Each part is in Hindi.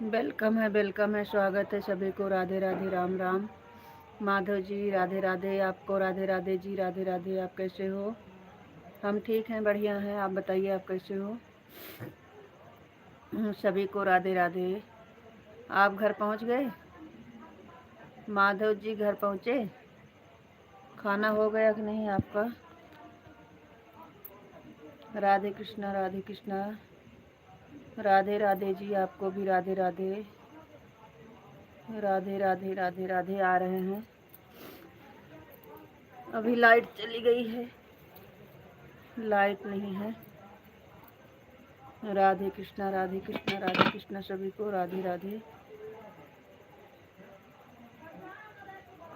वेलकम है, स्वागत है सभी को। राधे राधे, राम राम। माधव जी राधे राधे, आपको राधे राधे जी, राधे राधे। आप कैसे हो? हम ठीक हैं, बढ़िया हैं। आप बताइए, आप कैसे हो? सभी को राधे राधे। आप घर पहुंच गए? माधव जी घर पहुंचे? खाना हो गया कि नहीं आपका? राधे कृष्णा, राधे कृष्णा। राधे राधे जी, आपको भी राधे राधे। राधे राधे, राधे राधे। आ रहे हैं। अभी लाइट चली गई है, लाइट नहीं है। राधे कृष्णा, राधे कृष्णा, राधे कृष्णा। सभी को राधे राधे।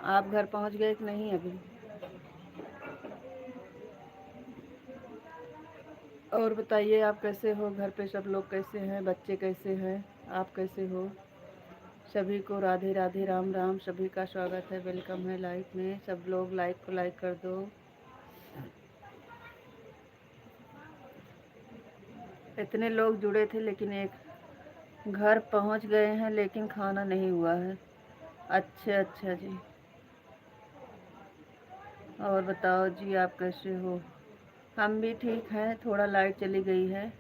आप घर पहुंच गए कि नहीं अभी? और बताइए, आप कैसे हो? घर पे सब लोग कैसे हैं? बच्चे कैसे हैं? आप कैसे हो? सभी को राधे राधे, राम राम। सभी का स्वागत है, वेलकम है लाइव में। सब लोग लाइक को लाइक कर दो। इतने लोग जुड़े थे, लेकिन एक घर पहुंच गए हैं, लेकिन खाना नहीं हुआ है। अच्छा अच्छा जी। और बताओ जी, आप कैसे हो? हम भी ठीक हैं, थोड़ा लाइट चली गई है।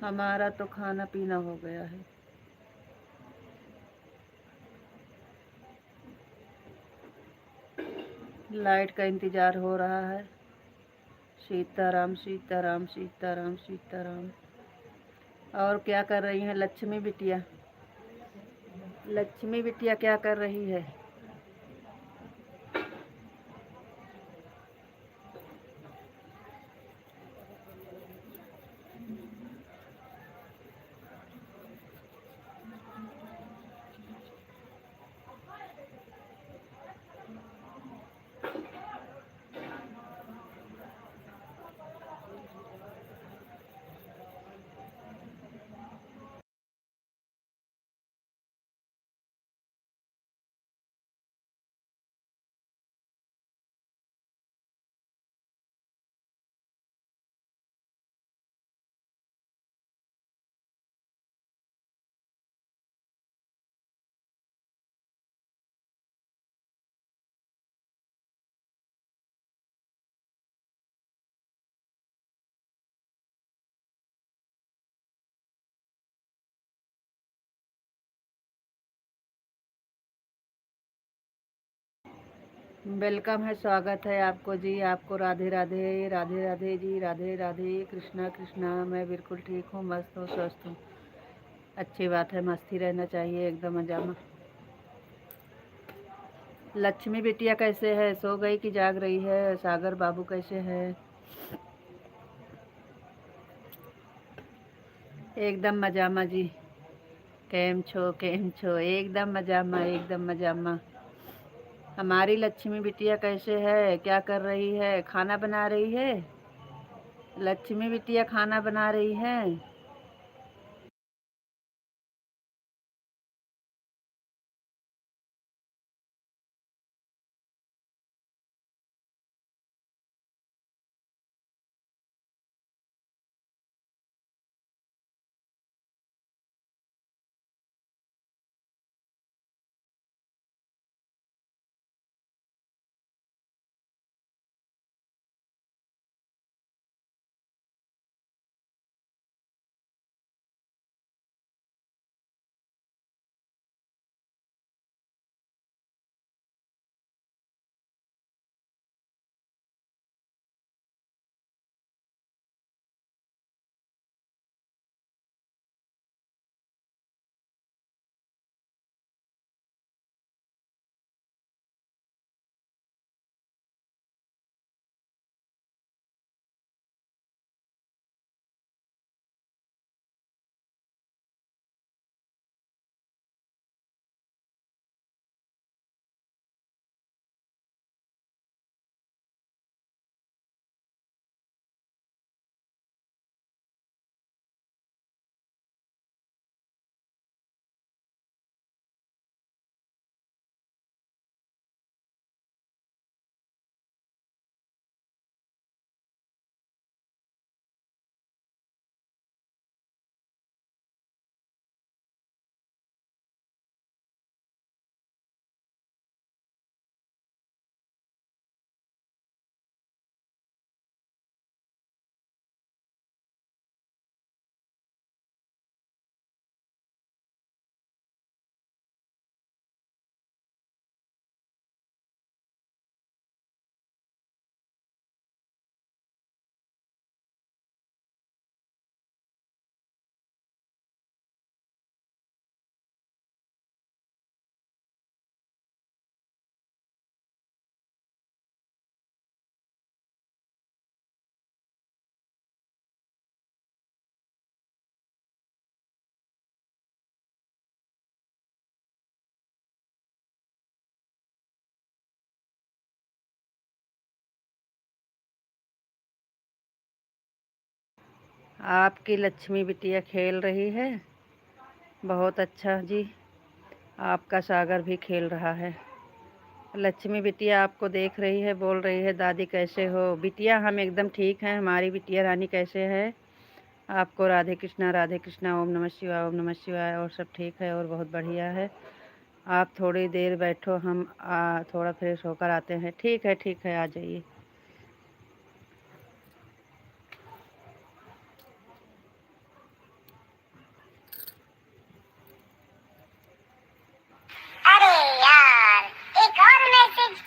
हमारा तो खाना पीना हो गया है। लाइट का इंतज़ार हो रहा है। सीताराम सीताराम सीताराम सीताराम। और क्या कर रही हैं लक्ष्मी बिटिया? लक्ष्मी बिटिया क्या कर रही है? वेलकम है, स्वागत है आपको जी। आपको राधे राधे, राधे राधे जी, राधे राधे। कृष्णा कृष्णा। मैं बिल्कुल ठीक हूँ, मस्त हूँ, स्वस्थ हूँ। अच्छी बात है, मस्ती रहना चाहिए, एकदम मजामा। लक्ष्मी बिटिया कैसे है? सो गई कि जाग रही है? सागर बाबू कैसे है? एकदम मजामा जी। केम छो? एकदम मजामा, एकदम मजामा। हमारी लक्ष्मी बिटिया कैसे है? क्या कर रही है? खाना बना रही है? लक्ष्मी बिटिया खाना बना रही है? आपकी लक्ष्मी बिटिया खेल रही है। बहुत अच्छा जी। आपका सागर भी खेल रहा है। लक्ष्मी बिटिया आपको देख रही है, बोल रही है दादी कैसे हो। बिटिया हम एकदम ठीक हैं। हमारी बिटिया रानी कैसे है? आपको राधे कृष्णा, ओम नमः शिवाय, ओम नमः शिवाय। और सब ठीक है और बहुत बढ़िया है। आप थोड़ी देर बैठो, हम थोड़ा फ्रेश होकर आते हैं। ठीक है, आ जाइए। अरे यार, एक और मैसेज।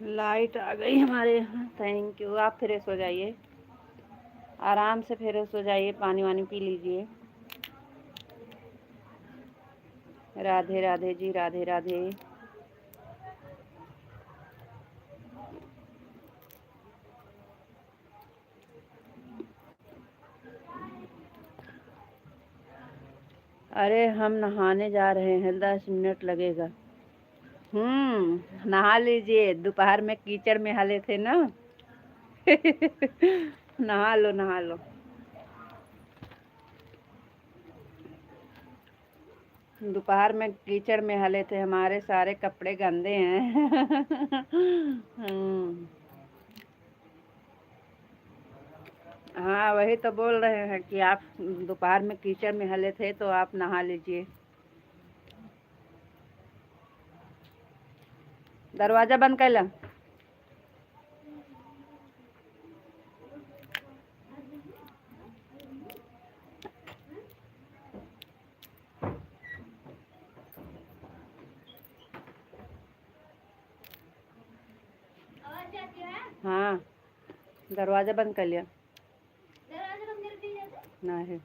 लाइट आ गई हमारे यहाँ। Thank you. आप फ्रेश हो जाइए, आराम से फ्रेश हो जाइए, पानी वानी पी लीजिए। राधे राधे जी, राधे राधे। अरे हम नहाने जा रहे हैं, 10 मिनट लगेगा। नहा लीजिए, दोपहर में कीचड़ में हले थे ना। नहा लो, नहा लो। दोपहर में कीचड़ में हले थे, हमारे सारे कपड़े गंदे हैं। हाँ, वही तो बोल रहे हैं कि आप दोपहर में कीचड़ में हले थे तो आप नहा लीजिए। दरवाजा बंद कर ला। हाँ, दरवाजा बंद कर लिया। दरवाजा बंद कर दिया नहीं।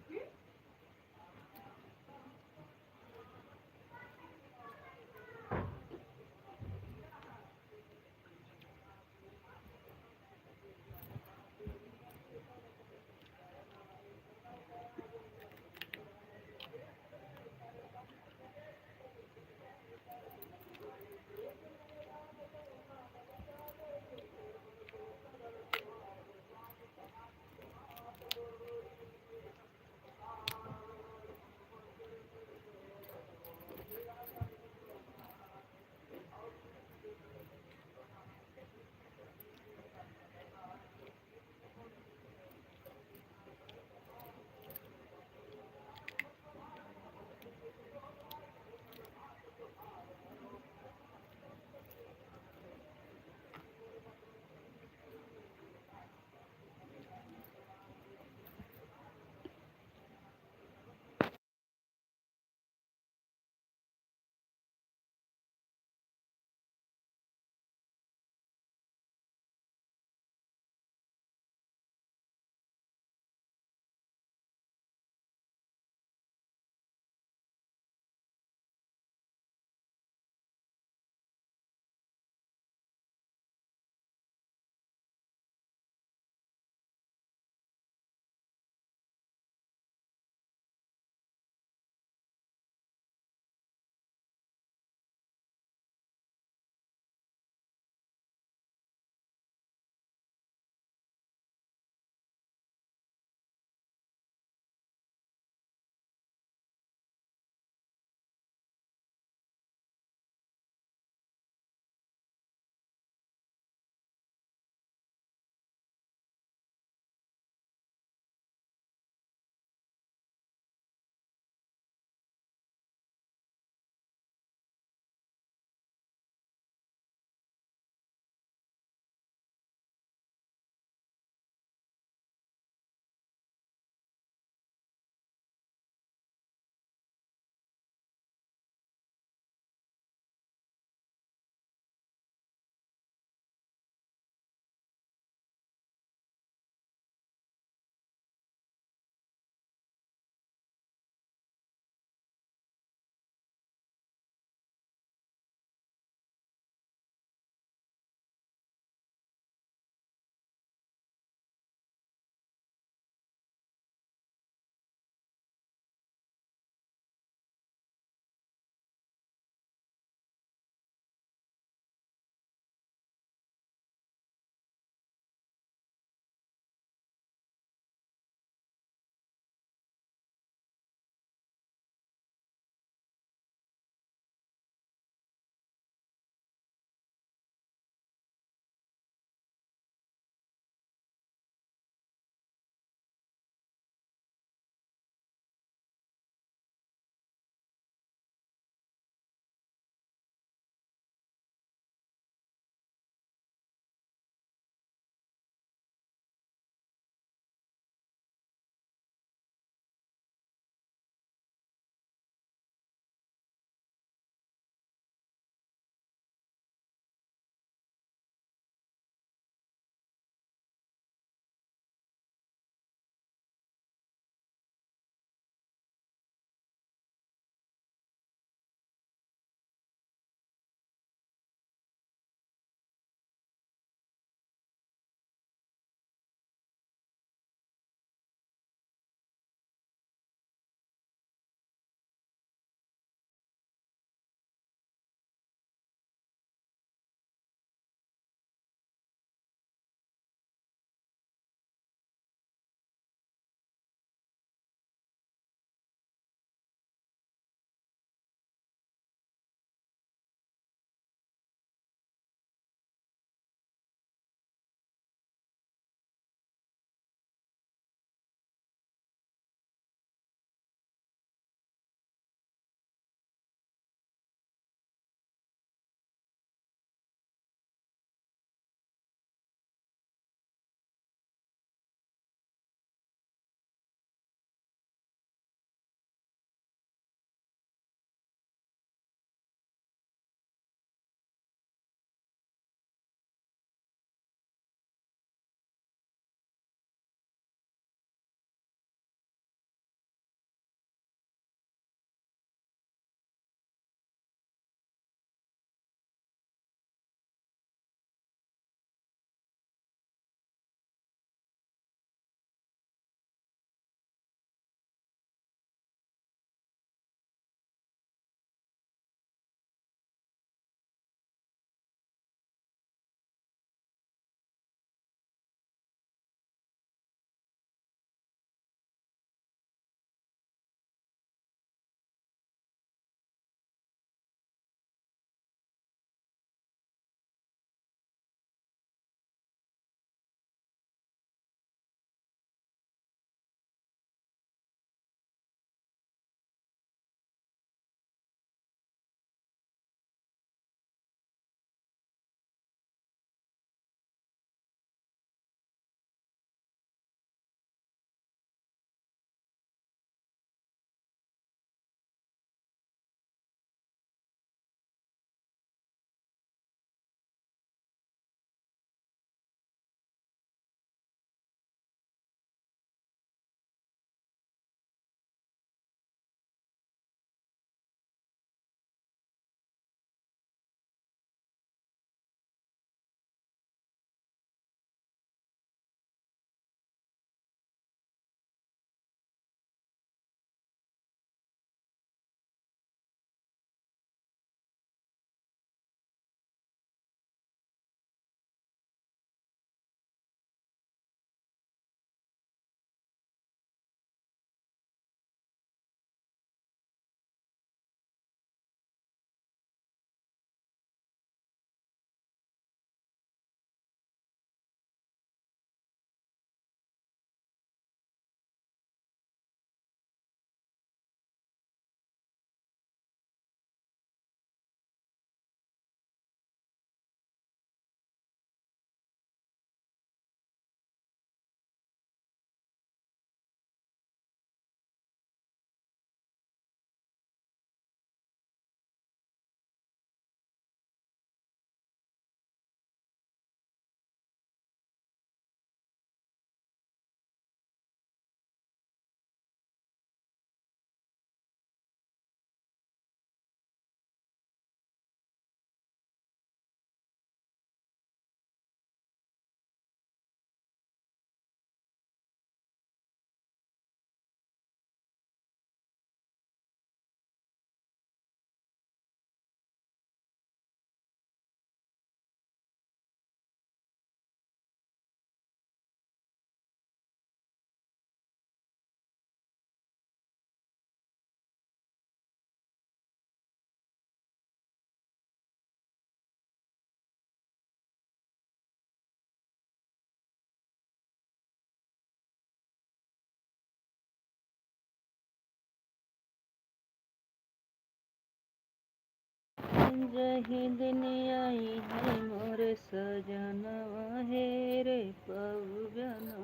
जही दिन आई है मोर सजनवा है रे पवना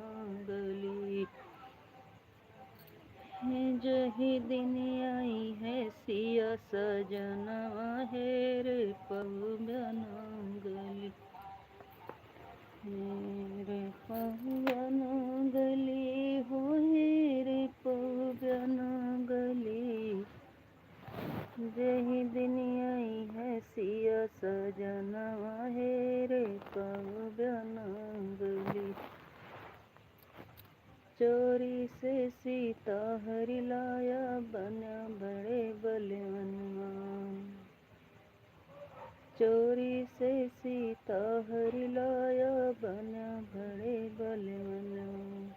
गली। जही दिन आई है सिया सजनवा है रे पवना गली। रे पवना गली हो रे पवना गली। जही दिन आई है सिया सजनवा है रे पवना गली। चोरी से सीता हरि लाया बना बड़े बलवनवा। चोरी से सीता हरि लाया बना बड़े बलवनवा।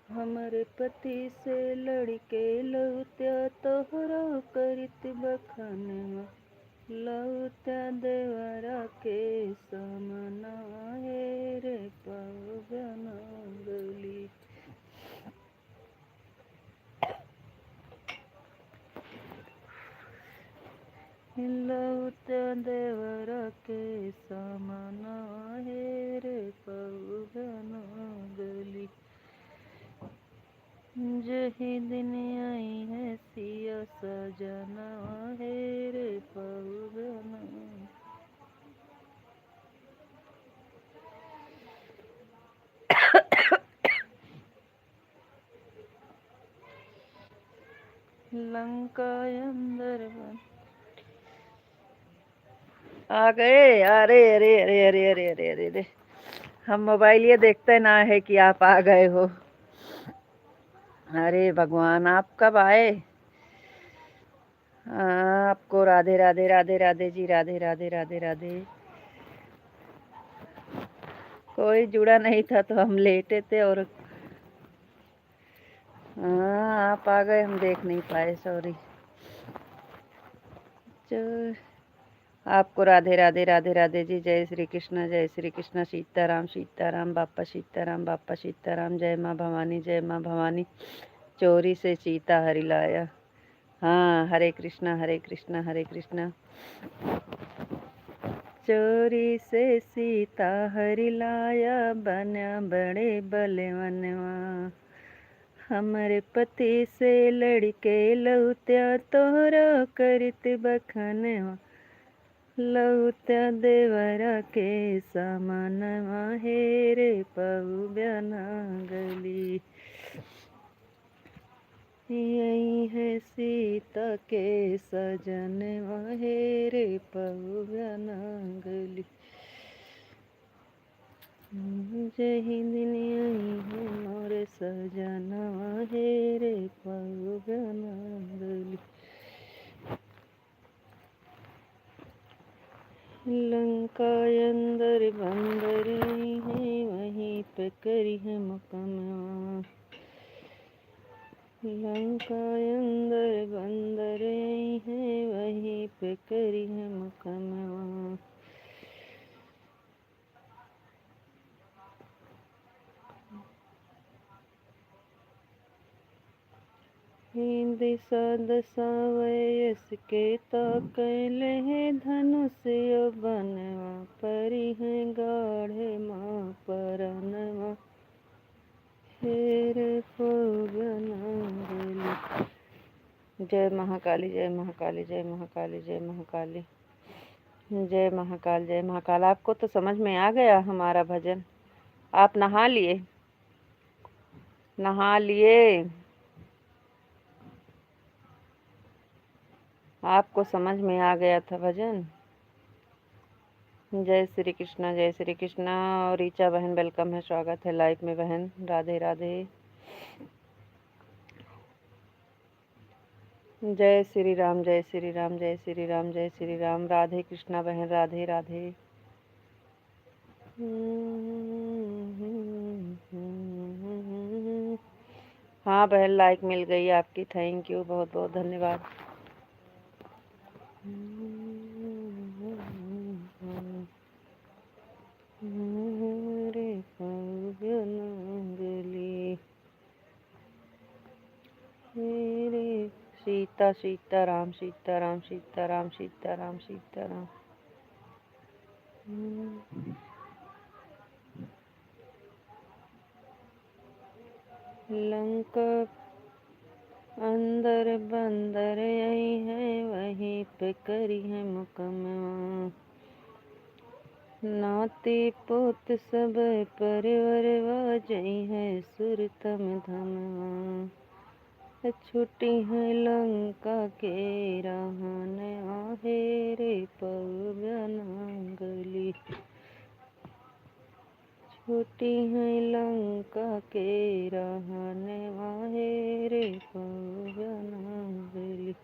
हमरे पति से लड़के लौत्या तोहरा करित बखनवा। लौत्या देवरा के समना है रे पवना गली। लौत्या देवरा के समना है रे पवना गली। जही दिन आई है सिया सजनवा है रे पवना। लंका अंदर आ गए। अरे अरे अरे अरे अरे अरे अरे अरे, हम मोबाइल ये देखते ना है कि आप आ गए हो। अरे भगवान, आप कब आए? आपको राधे राधे राधे राधे जी, राधे राधे राधे राधे। कोई जुड़ा नहीं था तो हम लेटे थे और आप आ गए, हम देख नहीं पाए, सॉरी। आपको राधे राधे राधे राधे जी। जय श्री कृष्ण, जय श्री कृष्ण। सीताराम सीताराम, बापा सीताराम, बापा सीताराम। जय माँ भवानी, जय माँ भवानी। चोरी से सीता हरि लाया। हाँ, हरे कृष्णा हरे कृष्णा हरे कृष्णा। चोरी से सीता हरि लाया बना बड़े बलवनवा। हमरे पति से लड़के लौत्या तोहरा करित बखनवा। लौत्या देवरा के समनवा है रे पवना गली। यही है सीता के सजनवा है रे पवना गली। जही दिन आई है मोर सजनवा है रे पवना गली। लंका अंदर बंदर है वहीं पे करी है मुकम्मा। लंका अंदर बंदर है वहीं पे करी है मुकम्मा। दिशा दशा वयस के कैले है धनुष बनवा। परी है गाढ़े माँ परनवा हेर पवना गली। जय महाकाली, जय महाकाली, जय महाकाली, जय महाकाली, जय महाकाल, जय महाकाल। आपको तो समझ में आ गया हमारा भजन। आप नहा लिए? नहा लिए? आपको समझ में आ गया था भजन। जय श्री कृष्णा, जय श्री कृष्णा। और रीचा बहन वेलकम है, स्वागत है लाइव में बहन। राधे राधे। जय श्री राम, जय श्री राम, जय श्री राम, जय श्री राम। राधे कृष्णा बहन, राधे राधे। हाँ बहन, लाइक मिल गई आपकी, थैंक यू, बहुत बहुत धन्यवाद। रे पवना गली रे सीता सीताराम सीताराम सीताराम सीताराम सीताराम। लंका अंदर बंदर आई है, वहीं पे करी है मुकम्मा। नाती पोत सब परवर वाजई है, सुरतम धमवा। छुट्टी है लंका के रहन, आहे रे पवनांगली। छुट्टी है लंका के रहन, आहे रे पवनांगली।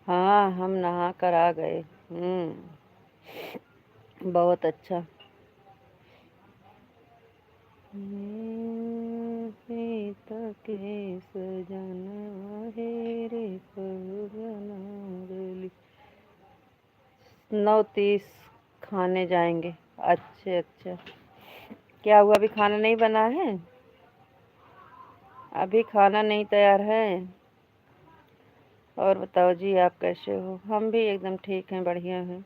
हाँ, हम नहा कर आ गए। बहुत अच्छा। सीता के सजन आहे रे पवनांगली। 9:30 खाने जाएंगे। अच्छा। क्या हुआ, अभी खाना नहीं बना है? अभी खाना नहीं तैयार है? और बताओ जी, आप कैसे हो? हम भी एकदम ठीक हैं, बढ़िया हैं।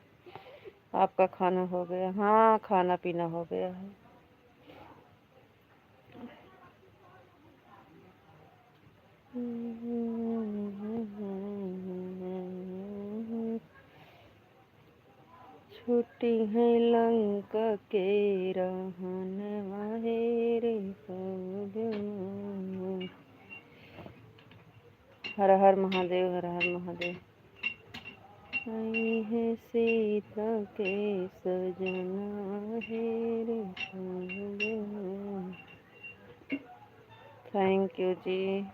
आपका खाना हो गया? हाँ, खाना पीना हो गया है। छुट्टी है लंका के रहन, आहे रे पवनांगली। हर हर महादेव, हर हर महादेव। आई है सीता के सजना, है रे पवनांगली। थैंक यू जी।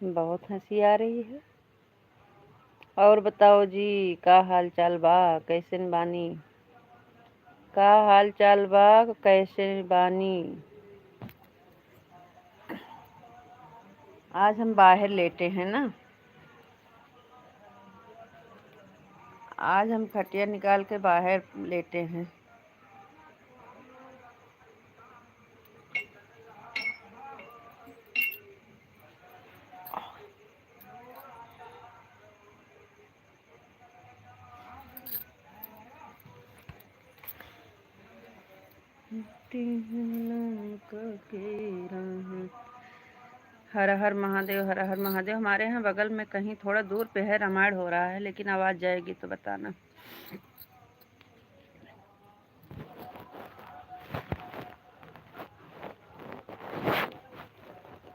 बहुत हंसी आ रही है। और बताओ जी, का हाल चाल बा? कैसन बानी? का हाल चाल बा? कैसे बानी? आज हम बाहर लेटे हैं ना। आज हम खटिया निकाल के बाहर लेटे हैं। हर हर महादेव, हर हर महादेव। हमारे यहाँ बगल में कहीं थोड़ा दूर पे है, रामायण हो रहा है, लेकिन आवाज़ जाएगी तो बताना।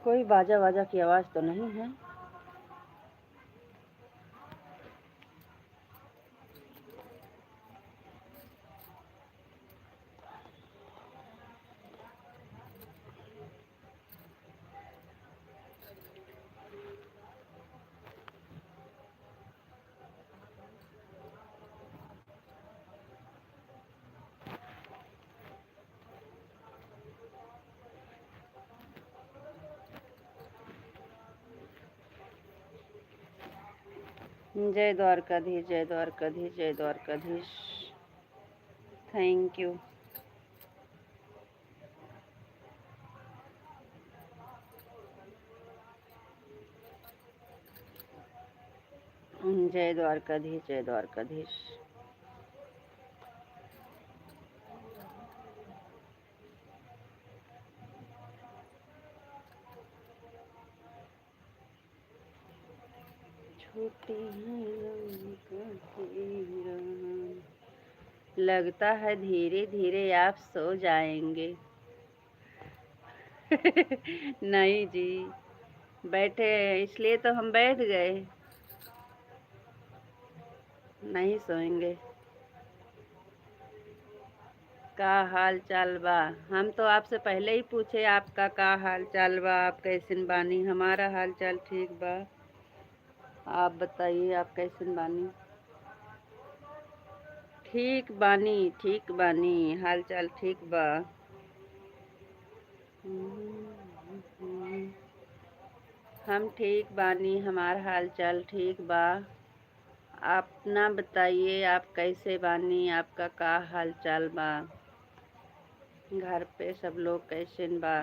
कोई बाजा वाजा की आवाज़ तो नहीं है? जय द्वारकाधीश, जय द्वारकाधीश, जय द्वारकाधीश। Thank you. जय द्वारकाधीश, जय द्वारकाधीश। छोटी है लंका की राह, लगता है धीरे धीरे आप सो जाएंगे। नहीं जी, बैठे इसलिए तो हम बैठ गए। नहीं सोएंगे। का हाल चाल बा? हम तो आपसे पहले ही पूछे आपका का हाल चाल बा, आप कैसन बानी? हमारा हाल चाल ठीक बा। आप बताइए, आप कैसन बानी? ठीक बानी, ठीक बानी, हाल चाल ठीक बा। हम ठीक बानी, हमार हाल चाल ठीक बा। अपना बताइए, आप कैसे बानी, आपका का हाल चाल बा? घर पे सब लोग कैसे बा?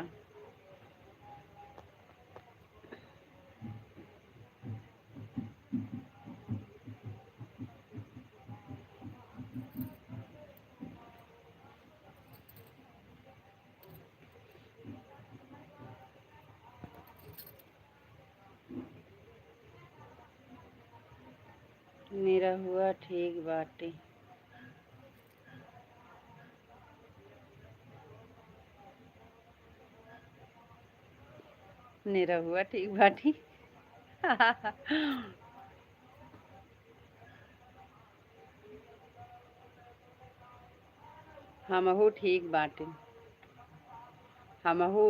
निरहुआ ठीक बाटे। निरहुआ ठीक बाटी। हमहू ठीक बाटे। हमहू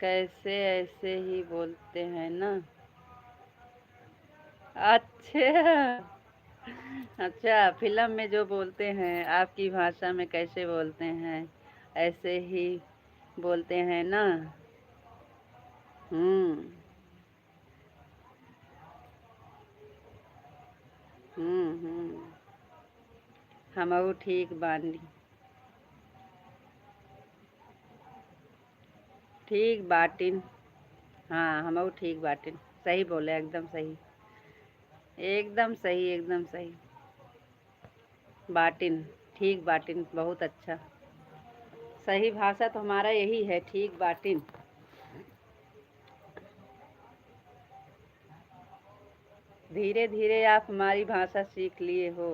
कैसे ऐसे ही बोलते हैं ना। अच्छा। अच्छा, फिल्म में जो बोलते हैं आपकी भाषा में कैसे बोलते हैं, ऐसे ही बोलते हैं ना। हम्म। हम्म। हमहू ठीक बानी। ठीक बाटिन। हाँ, हमहू ठीक बाटिन। सही बोले, एकदम सही। एकदम सही, एकदम सही। बाटिन। ठीक बाटिन, बहुत अच्छा। सही भाषा तो हमारा यही है, ठीक बाटिन। धीरे धीरे आप हमारी भाषा सीख लिए हो।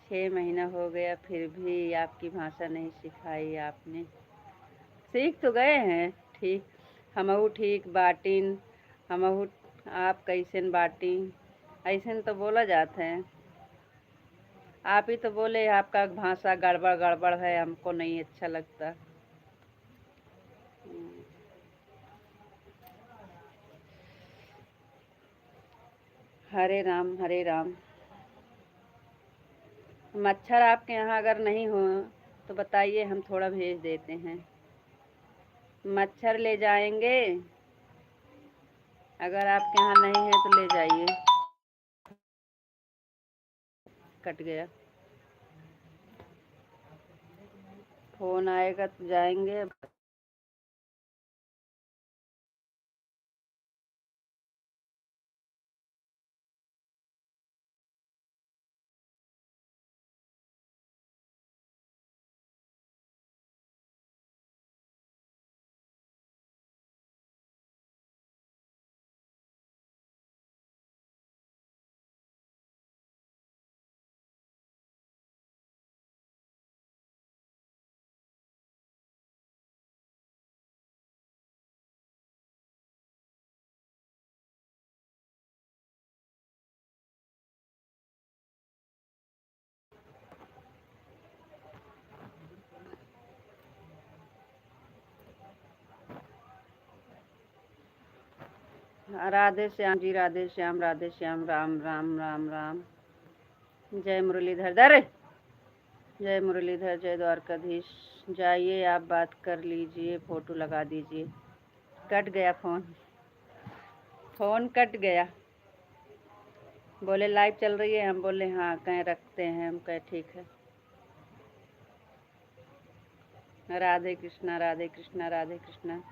6 महीना हो गया, फिर भी आपकी भाषा नहीं सिखाई आपने। सीख तो गए हैं। ठीक। हमहू ठीक बाटिन। हमहू। आप कैसन बाटी? ऐसन तो बोला जाता है। आप ही तो बोले आपका भाषा गड़बड़ गड़बड़ है, हमको नहीं अच्छा लगता। हरे राम, हरे राम। मच्छर आपके यहाँ अगर नहीं हो तो बताइए, हम थोड़ा भेज देते हैं। मच्छर ले जाएंगे। अगर आपके यहाँ नहीं है तो ले जाइए। कट गया। फोन आएगा तो जाएंगे। राधे श्याम जी, राधे श्याम, राधे श्याम, राम राम राम राम। जय मुरलीधर दर। जय मुरलीधर, जय द्वारकाधीश। जाइए, आप बात कर लीजिए, फोटो लगा दीजिए। कट गया फोन। फोन कट गया। बोले लाइव चल रही है, हम बोले हाँ, कहें रखते हैं, हम कहें ठीक है। राधे कृष्णा, राधे कृष्णा, राधे कृष्णा।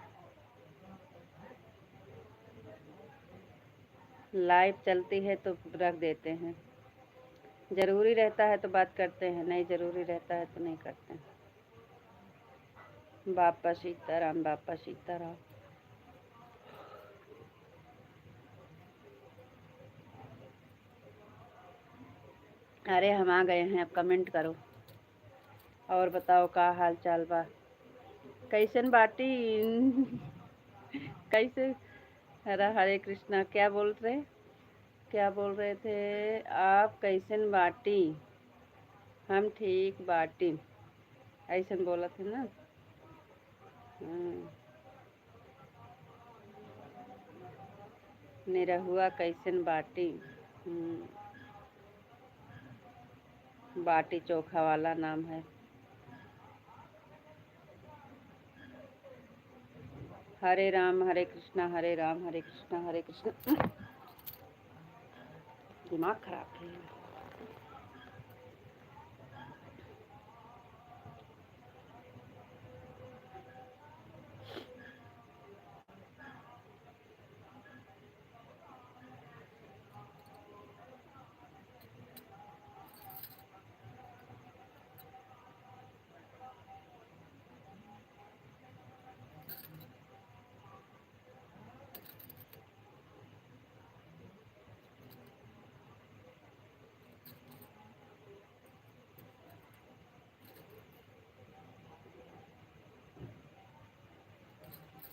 लाइव चलती है तो रख देते हैं। ज़रूरी रहता है तो बात करते हैं, नहीं ज़रूरी रहता है तो नहीं करते हैं। बापा सीताराम, बापा सीताराम। अरे हम आ गए हैं, अब कमेंट करो और बताओ का हाल चाल बा। कैसन बाटी? कैसे? हरा हरे कृष्णा, क्या बोल रहे? क्या बोल रहे थे आप? कैसन बाटी? हम ठीक बाटी, ऐसन बोला थे ना। निरहुआ कैसन बाटी? बाटी चोखा वाला नाम है। हरे राम हरे कृष्णा हरे राम हरे कृष्णा हरे कृष्णा। दिमाग खराब है।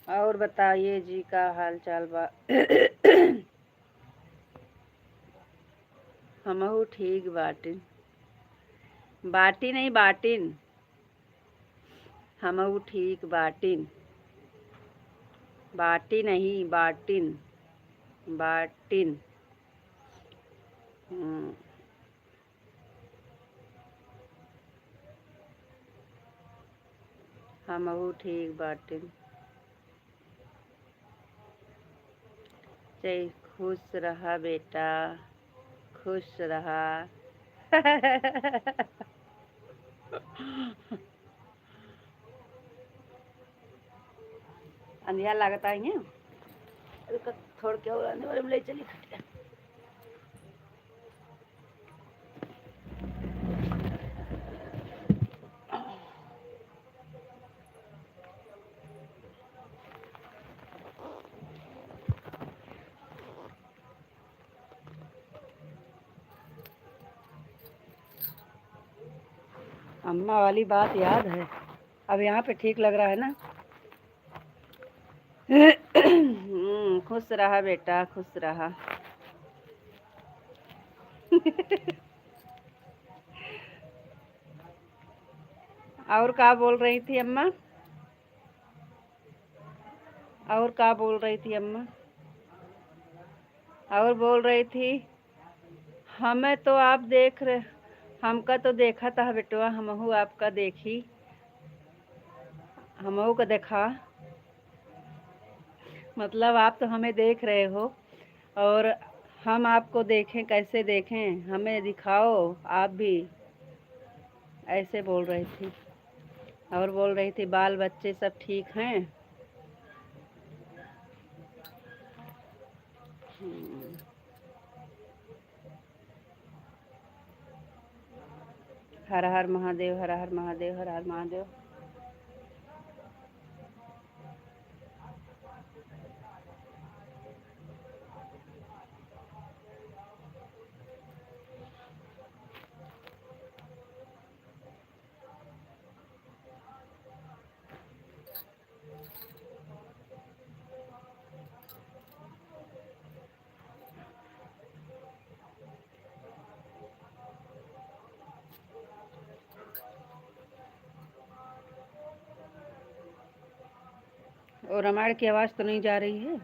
और बताइए जी का हाल चाल बा। हमहू ठीक बाटिन। बाटी नहीं बाटिन। हमहू ठीक बाटिन। बाटी नहीं बाटिन। बाटिन। हमहू ठीक बाटिन। जय खुश रहा बेटा, खुश रहा। अंधिया लागता है थोड़ के और आने वाले ले चली खटिया। अम्मा वाली बात याद है। अब यहाँ पे ठीक लग रहा है ना। खुश रहा बेटा, खुश रहा। और क्या बोल रही थी अम्मा? और क्या बोल रही थी अम्मा? और बोल रही थी हमें तो आप देख रहे, हमका तो देखा था बेटवा, हमहू आपका देखी, हमहू का देखा। मतलब आप तो हमें देख रहे हो और हम आपको देखें, कैसे देखें, हमें दिखाओ आप भी। ऐसे बोल रही थी। और बोल रही थी बाल बच्चे सब ठीक हैं। हर हर महादेव, हर हर महादेव, हर हर महादेव। और रामायण की आवाज़ तो नहीं जा रही है?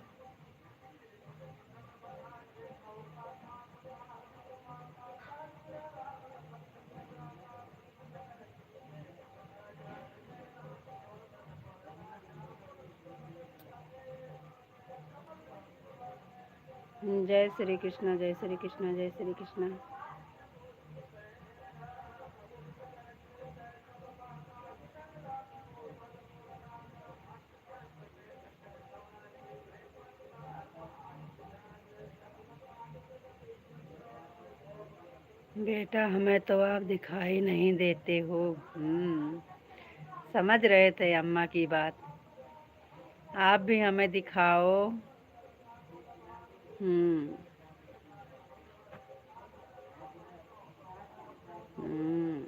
जय श्री कृष्ण, जय श्री कृष्ण, जय श्री कृष्ण। बेटा हमें तो आप दिखाई नहीं देते हो। समझ रहे थे अम्मा की बात। आप भी हमें दिखाओ। हम्म। हम्म।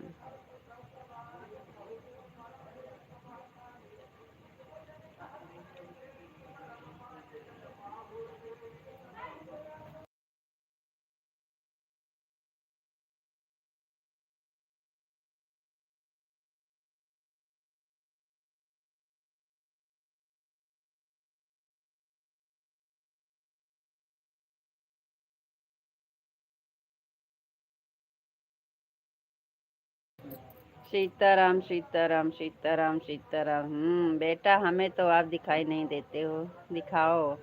सीताराम सीताराम सीताराम सीताराम। बेटा हमें तो आप दिखाई नहीं देते हो, दिखाओ।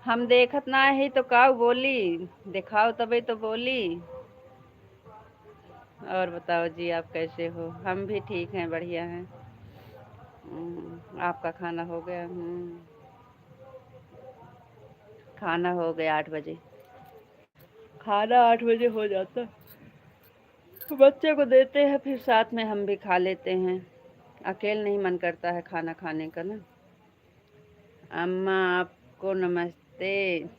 हम देखत ना ही तो काऊ बोली, दिखाओ तभी तो बोली। और बताओ जी, आप कैसे हो? हम भी ठीक हैं, बढ़िया हैं। आपका खाना हो गया? खाना हो गया 8 बजे। खाना 8 बजे हो जाता, बच्चे को देते हैं, फिर साथ में हम भी खा लेते हैं। अकेले नहीं मन करता है खाना खाने का ना। अम्मा आपको नमस्ते।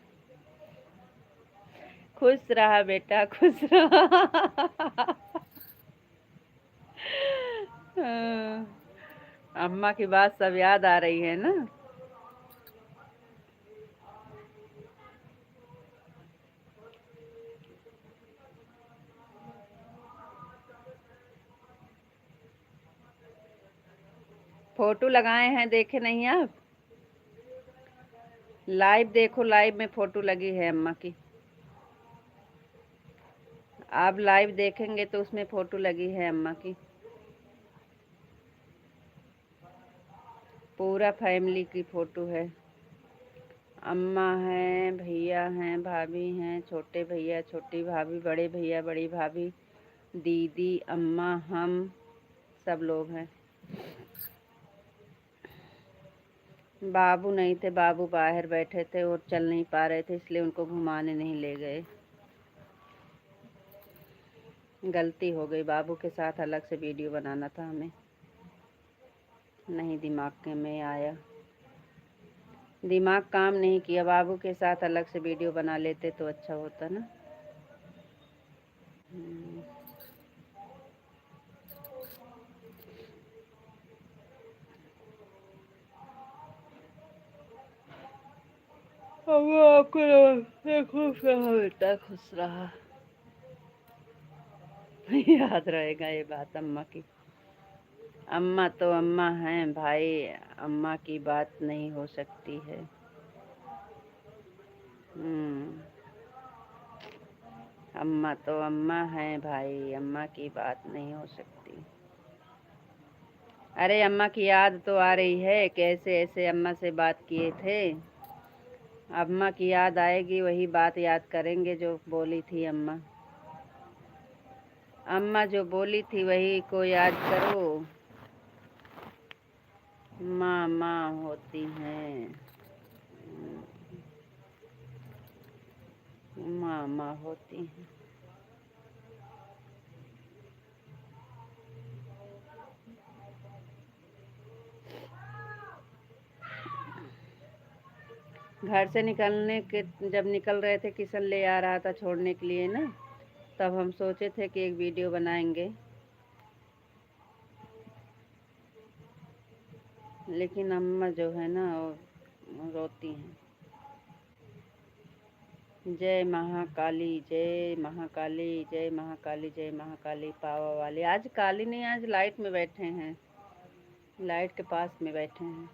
खुश रहा बेटा, खुश रहा। हाँ, अम्मा की बात सब याद आ रही है ना। फोटो लगाए हैं, देखे नहीं आप? लाइव देखो, लाइव में फोटो लगी है अम्मा की। आप लाइव देखेंगे तो उसमें फोटो लगी है अम्मा की। पूरा फैमिली की फोटो है। अम्मा हैं, भैया हैं, भाभी हैं, छोटे भैया, छोटी भाभी, बड़े भैया, बड़ी भाभी, दीदी, अम्मा, हम सब लोग हैं। बाबू नहीं थे, बाबू बाहर बैठे थे और चल नहीं पा रहे थे, इसलिए उनको घुमाने नहीं ले गए। गलती हो गई, बाबू के साथ अलग से वीडियो बनाना था हमें, नहीं दिमाग के में आया, दिमाग काम नहीं किया। बाबू के साथ अलग से वीडियो बना लेते तो अच्छा होता ना। अब आपको खुश रहा बेटा, खुश रहा। याद रहेगा ये बात अम्मा की। अम्मा तो अम्मा हैं भाई, अम्मा की बात नहीं हो सकती है। अम्मा तो अम्मा हैं भाई, अम्मा की बात नहीं हो सकती। अरे अम्मा की याद तो आ रही है, कैसे ऐसे अम्मा से बात किए थे। अम्मा की याद आएगी, वही बात याद करेंगे जो बोली थी अम्मा। अम्मा जो बोली थी वही को याद करो। माँ माँ होती हैं, माँ माँ होती हैं। घर से निकलने के जब निकल रहे थे, किशन ले आ रहा था छोड़ने के लिए ना, तब हम सोचे थे कि एक वीडियो बनाएंगे, लेकिन अम्मा जो है ना वो रोती हैं। जय महाकाली, जय महाकाली, जय महाकाली, जय महाकाली पावा वाली। आज काली नहीं, आज लाइट में बैठे हैं, लाइट के पास में बैठे हैं।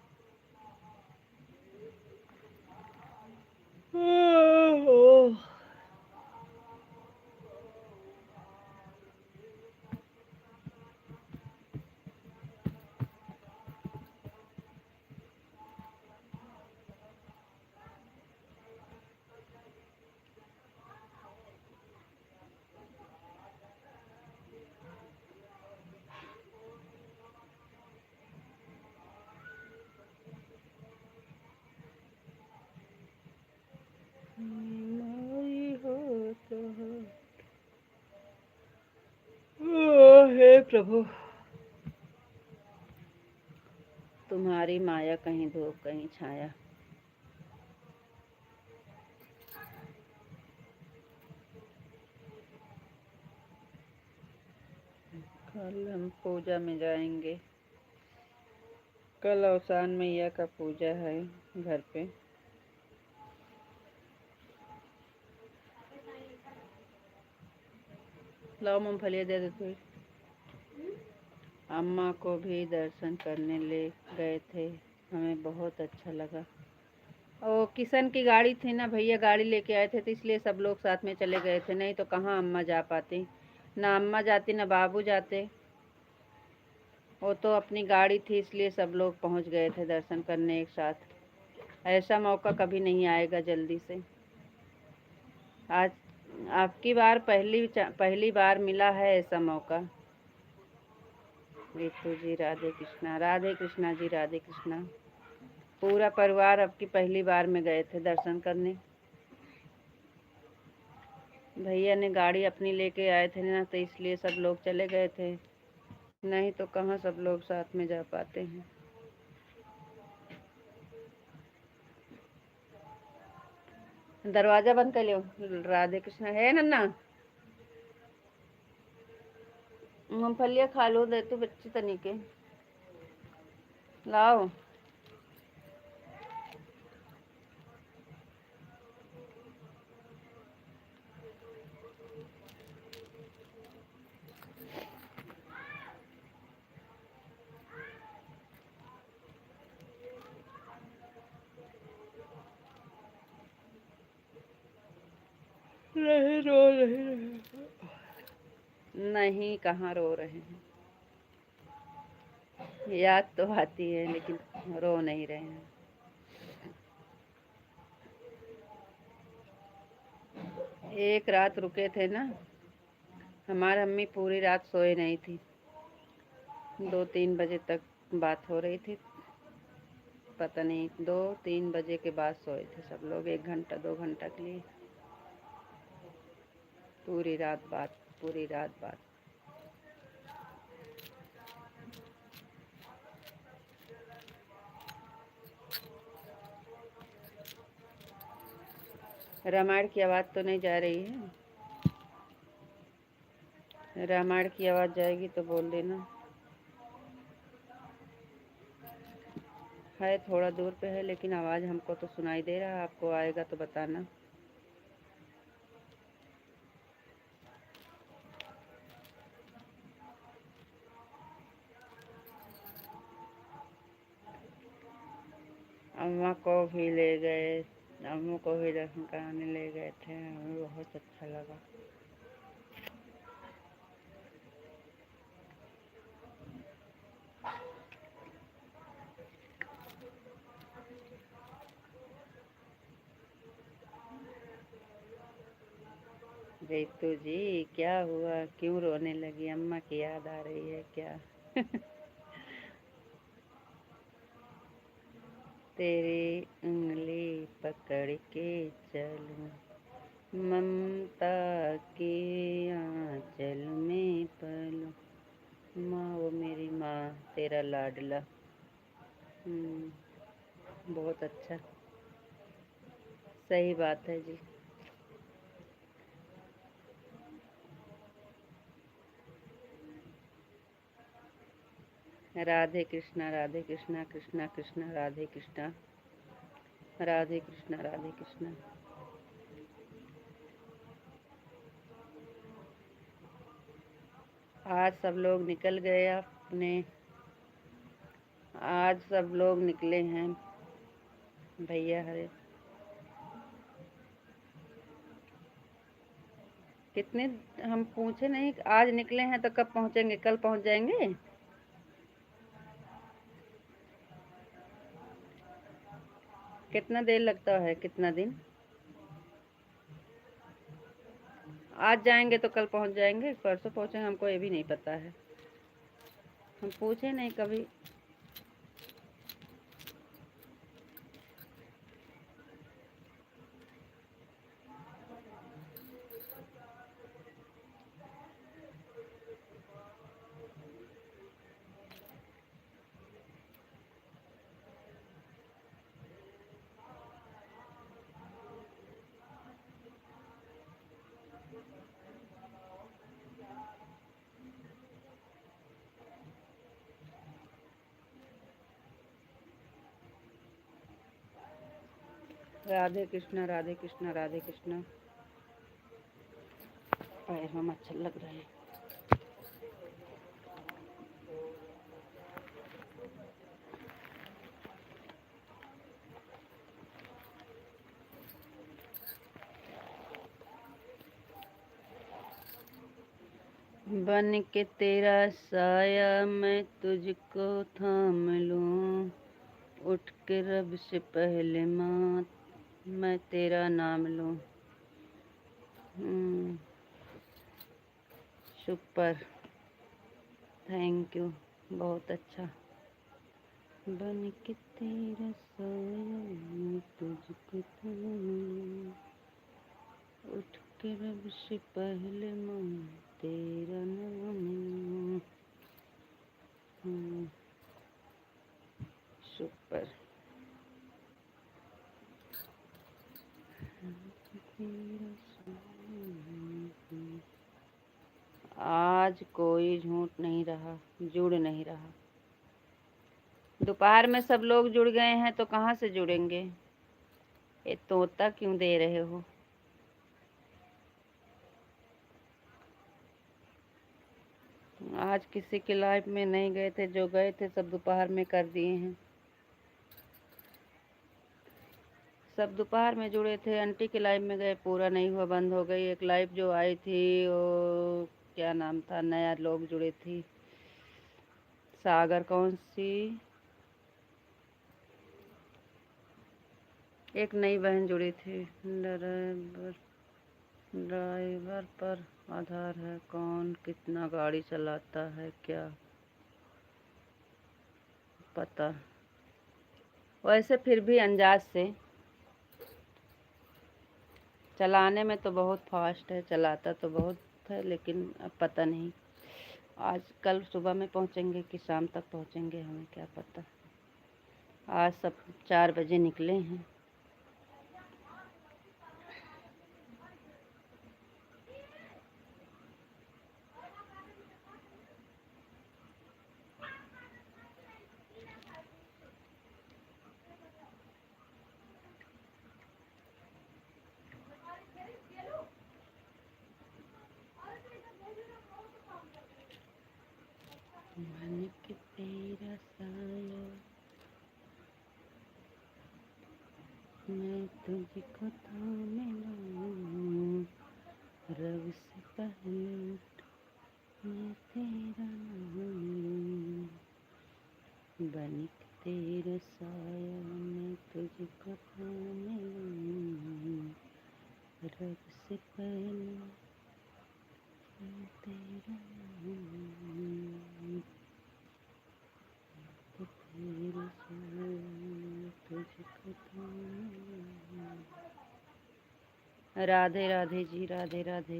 ओह, हे प्रभु, तुम्हारी माया कहीं धूप कहीं छाया। कल हम पूजा में जाएंगे, कल अवसान मैया का पूजा है घर पे। लाओ मूंगफली दे दे थोड़ी। अम्मा को भी दर्शन करने ले गए थे, हमें बहुत अच्छा लगा। ओ किशन की गाड़ी थी ना, भैया गाड़ी लेके आए थे तो इसलिए सब लोग साथ में चले गए थे, नहीं तो कहाँ अम्मा जा पाती। ना अम्मा जाती ना बाबू जाते। वो तो अपनी गाड़ी थी इसलिए सब लोग पहुंच गए थे दर्शन करने एक साथ। ऐसा मौका कभी नहीं आएगा जल्दी से। आज आपकी बार पहली बार मिला है ऐसा मौका। रितु जी राधे कृष्णा जी राधे कृष्णा। पूरा परिवार आपकी पहली बार में गए थे दर्शन करने। भैया ने गाड़ी अपनी लेके आए थे ना, तो इसलिए सब लोग चले गए थे, नहीं तो कहाँ सब लोग साथ में जा पाते हैं। दरवाजा बंद कर लियो। राधे कृष्ण है नन्ना। मूंगफलियाँ खा लो, दे तो बच्ची तनी के लाओ। नहीं रो रहे। नहीं, कहाँ रो रहे हैं। याद तो आती है लेकिन रो नहीं रहे हैं। एक रात रुके थे ना, हमारी अम्मी पूरी रात सोए नहीं थी। 2-3 बजे तक बात हो रही थी। पता नहीं 2-3 बजे के बाद सोए थे सब लोग, 1 घंटा 2 घंटा के लिए। पूरी रात बात। रामायण की आवाज़ तो नहीं जा रही है। रामायण की आवाज़ जाएगी तो बोल देना। है थोड़ा दूर पे है लेकिन आवाज़ हमको तो सुनाई दे रहा है, आपको आएगा तो बताना। अम्मा को भी ले गए, अम्मू को भी दर्शन कराने ले गए थे, हमें बहुत अच्छा लगा। रितु जी क्या हुआ, क्यों रोने लगी? अम्मा की याद आ रही है क्या? तेरी उंगली पकड़ के चलूं, ममता की आंचल में पलूं। माँ वो मेरी माँ, तेरा लाडला। बहुत अच्छा, सही बात है जी। राधे कृष्णा कृष्णा कृष्णा राधे कृष्णा, राधे कृष्णा राधे कृष्णा। आज सब लोग निकल गए अपने, आज सब लोग निकले हैं भैया हरे। कितने, हम पूछे नहीं, आज निकले हैं तो कब पहुंचेंगे? कल पहुंच जाएंगे। कितना देर लगता है, कितना दिन? आज जाएंगे तो कल पहुंच जाएंगे, परसों पहुंचेंगे, हमको ये भी नहीं पता है, हम पूछे नहीं कभी। राधे कृष्णा राधे कृष्णा राधे कृष्णा। पैर में मच्छर लग रहे हैं। बन के तेरा साया मैं तुझको थाम लूं, उठ के रब से पहले माँ मैं तेरा नाम लूं। सुपर, थैंक यू, बहुत अच्छा। बन के तेरा साया मैं तुझको थाम लूं, उठ के रब से पहले माँ तेरा नाम लूं। सुपर। आज कोई झूठ नहीं रहा, जुड़ नहीं रहा। दोपहर में सब लोग जुड़ गए हैं तो कहाँ से जुड़ेंगे? ये तोता क्यों दे रहे हो? आज किसी के लाइफ में नहीं गए थे, जो गए थे सब दोपहर में कर दिए हैं। सब दोपहर में जुड़े थे, आंटी के लाइव में गए, पूरा नहीं हुआ, बंद हो गई। एक लाइव जो आई थी वो क्या नाम था, नया लोग जुड़े थी, सागर कौन सी, एक नई बहन जुड़ी थी। ड्राइवर पर आधार है, कौन कितना गाड़ी चलाता है क्या पता। वैसे फिर भी अंदाज से चलाने में तो बहुत फास्ट है, चलाता तो बहुत है, लेकिन अब पता नहीं आज कल सुबह में पहुंचेंगे कि शाम तक पहुंचेंगे, हमें क्या पता। आज सब 4 बजे निकले हैं। बन के तेरा साया मैं तुझको थामे लूं, रब से पहले मैं तेरा नाम लूं। बन के तेरा साया मैं तुझको थामे लूं, रब से पहले मैं तेरा नाम लूं। तेरा साया मैं तुझको थामे लूं। राधे राधे जी, राधे राधे।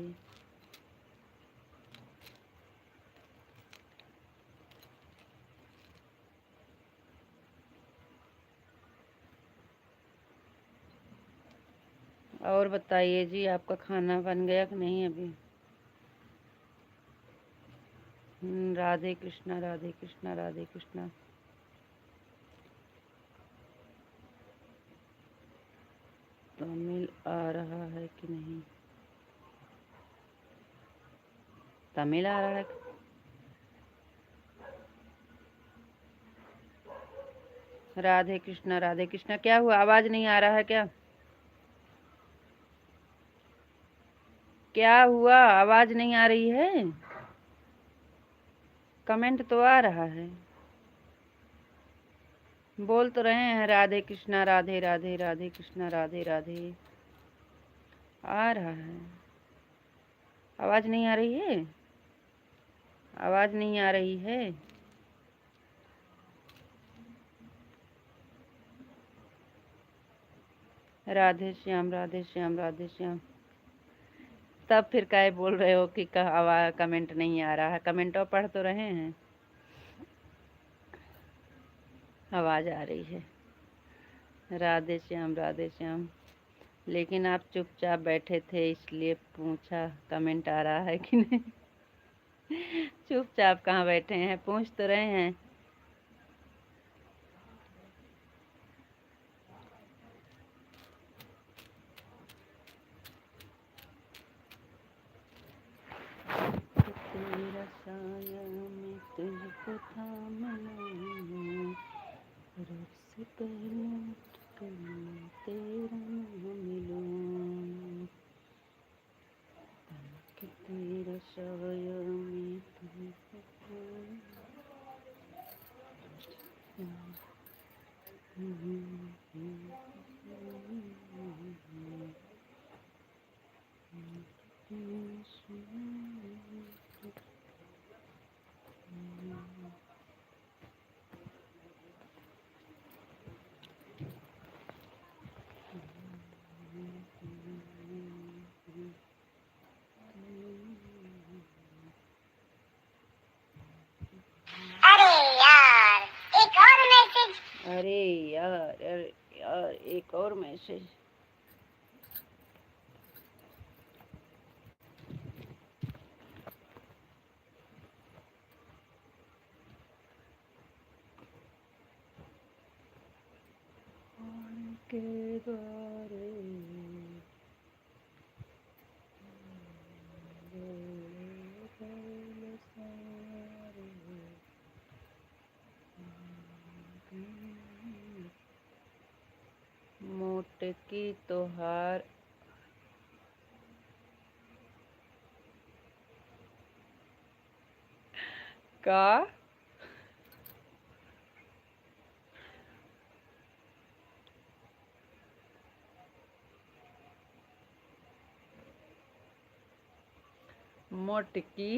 और बताइए जी, आपका खाना बन गया कि नहीं अभी? राधे कृष्णा, राधे कृष्णा, राधे कृष्णा। तमिल आ रहा है कि नहीं? तमिल आ रहा है? राधे कृष्णा, राधे कृष्णा। क्या हुआ, आवाज नहीं आ रहा है क्या? क्या हुआ, आवाज नहीं आ रही है? कमेंट तो आ रहा है, बोल तो रहे हैं राधे कृष्णा, राधे राधे, राधे कृष्णा, राधे राधे। आ रहा है, आवाज नहीं आ रही है, आवाज नहीं आ रही है। राधे श्याम, राधे श्याम, राधे श्याम। तब फिर काय बोल रहे हो कि आवाज कमेंट नहीं आ रहा है? कमेंट और पढ़ तो रहे हैं, आवाज आ रही है। राधे श्याम, राधे श्याम। लेकिन आप चुपचाप बैठे थे इसलिए पूछा कमेंट आ रहा है कि नहीं। चुपचाप कहाँ बैठे हैं, पूछ तो रहे हैं। तेरा साया मैं तुझको थाम लूं, रब से पहले उठकर मैं तेरा नाम लूं। बन के तेरा साया मैं अरे यार, अरे यार, एक और मैसेज। के द्वारे मोटकी तोहार का मोटकी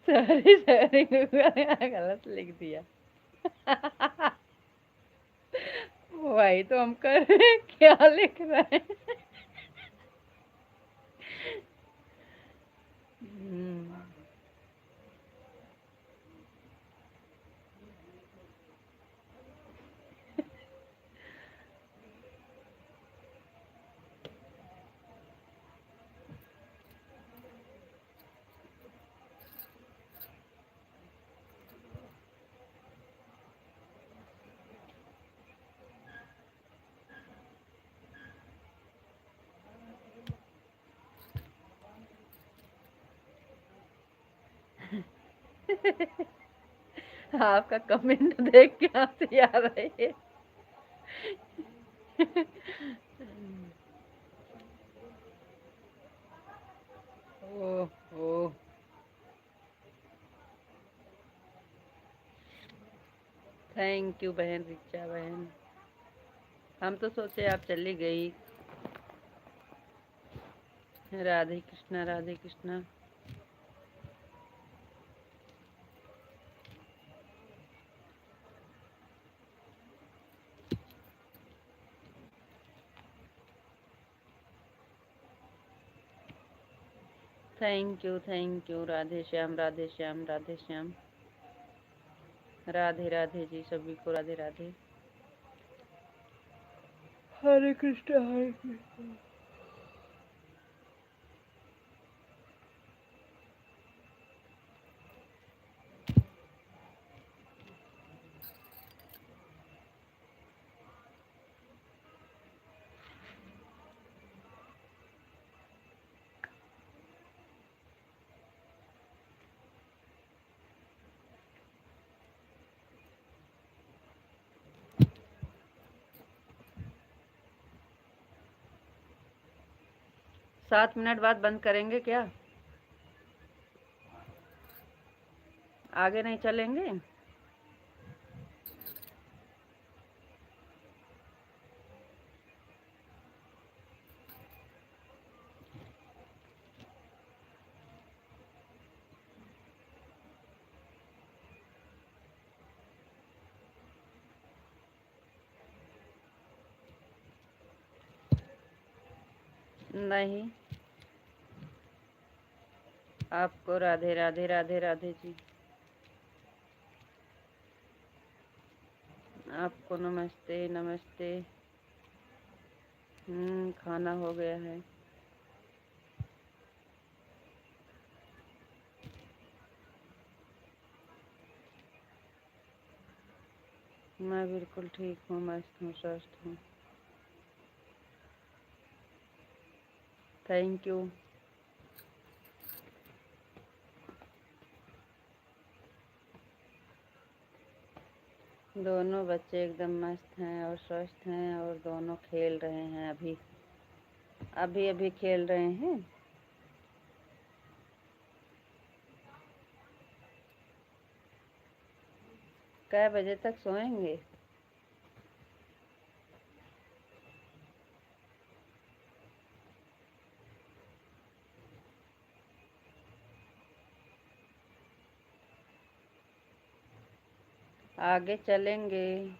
सॉरी सॉरी, गलत लिख दिया। वही तो हम कर रहे हैं, क्या लिख रहे हैं। हम्म। 'आपका कमेंट देख के हँसी आ रही है। ओह ओह, थैंक यू बहन, रिचा बहन। हम तो सोचे आप चली गई। राधे कृष्णा, राधे कृष्णा। Thank you, Radhe Shyam, Radhe Shyam, Radhe Shyam. राधे राधे जी, सभी को राधे राधे। हरे कृष्णा, हरे कृष्णा। 7 मिनट बाद बंद करेंगे क्या? आगे नहीं चलेंगे? नहीं। आपको राधे राधे, राधे राधे जी। आपको नमस्ते नमस्ते। खाना हो गया है। मैं बिल्कुल ठीक हूँ, मस्त हूँ, स्वस्थ हूँ। Thank you. दोनों बच्चे एकदम मस्त हैं और स्वस्थ हैं, और दोनों खेल रहे हैं अभी। अभी अभी खेल रहे हैं। कै बजे तक सोएंगे? आगे चलेंगे,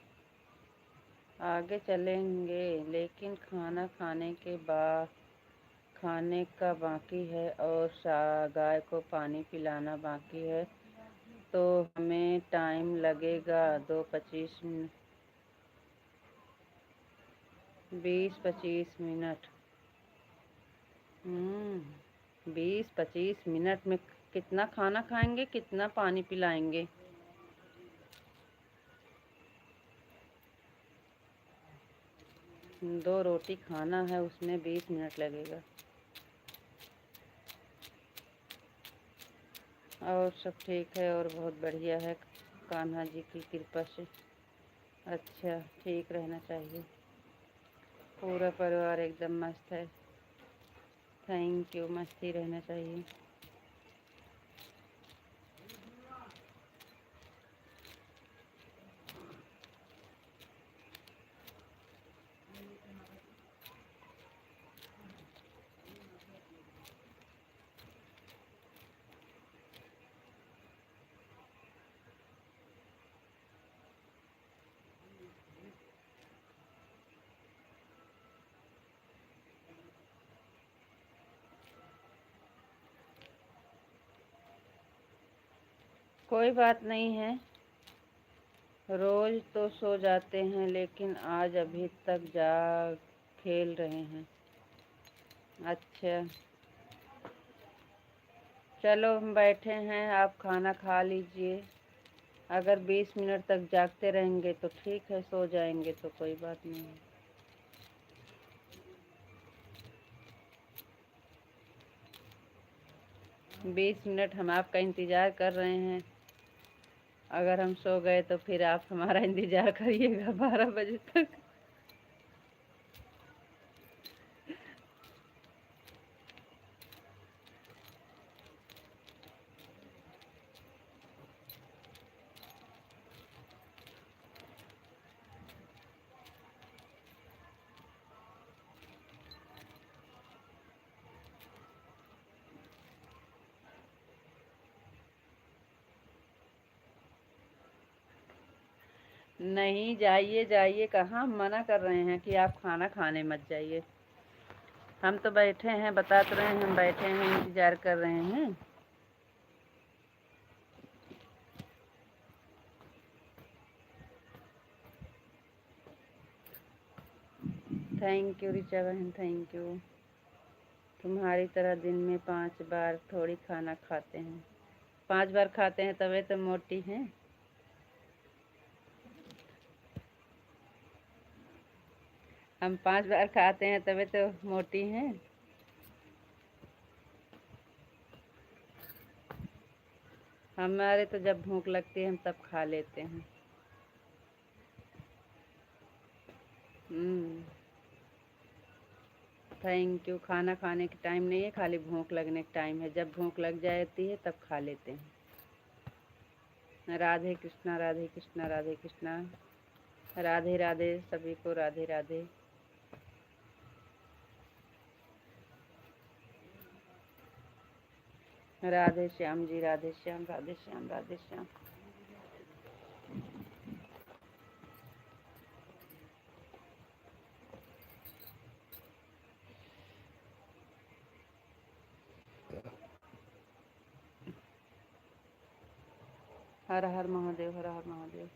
आगे चलेंगे, लेकिन खाना खाने का बाकी है और गाय को पानी पिलाना बाकी है, तो हमें टाइम लगेगा 20-25 मिनट। 20-25 मिनट में कितना खाना खाएंगे, कितना पानी पिलाएंगे? दो रोटी खाना है, उसमें 20 मिनट लगेगा। और सब ठीक है और बहुत बढ़िया है, कान्हा जी की कृपा से। अच्छा, ठीक रहना चाहिए। पूरा परिवार एकदम मस्त है। थैंक यू, मस्त ही रहना चाहिए। कोई बात नहीं है, रोज तो सो जाते हैं, लेकिन आज अभी तक जाग खेल रहे हैं। अच्छा, चलो हम बैठे हैं, आप खाना खा लीजिए। अगर 20 मिनट तक जागते रहेंगे तो ठीक है, सो जाएंगे तो कोई बात नहीं है। 20 मिनट हम आपका इंतज़ार कर रहे हैं। अगर हम सो गए तो फिर आप हमारा इंतज़ार करिएगा 12 बजे तक। नहीं, जाइए जाइए, कहाँ हम मना कर रहे हैं कि आप खाना खाने मत जाइए। हम तो बैठे हैं, बता तो रहे हैं, हम बैठे हैं, इंतज़ार कर रहे हैं। थैंक यू ऋचा बहन, थैंक यू। तुम्हारी तरह दिन में 5 बार थोड़ी खाना खाते हैं। 5 बार खाते हैं तभी तो मोटी हैं। हम 5 बार खाते हैं तभी तो मोटी हैं। हमारे तो जब भूख लगती है हम तब खा लेते हैं। Thank you. खाना खाने के टाइम नहीं है, खाली भूख लगने के टाइम है। जब भूख लग जाती है तब खा लेते हैं। राधे कृष्णा, राधे कृष्णा, राधे कृष्णा। राधे राधे सभी को, राधे राधे। राधे श्याम जी, राधे श्याम, राधे श्याम, राधे श्याम। हर हर महादेव, हर हर महादेव।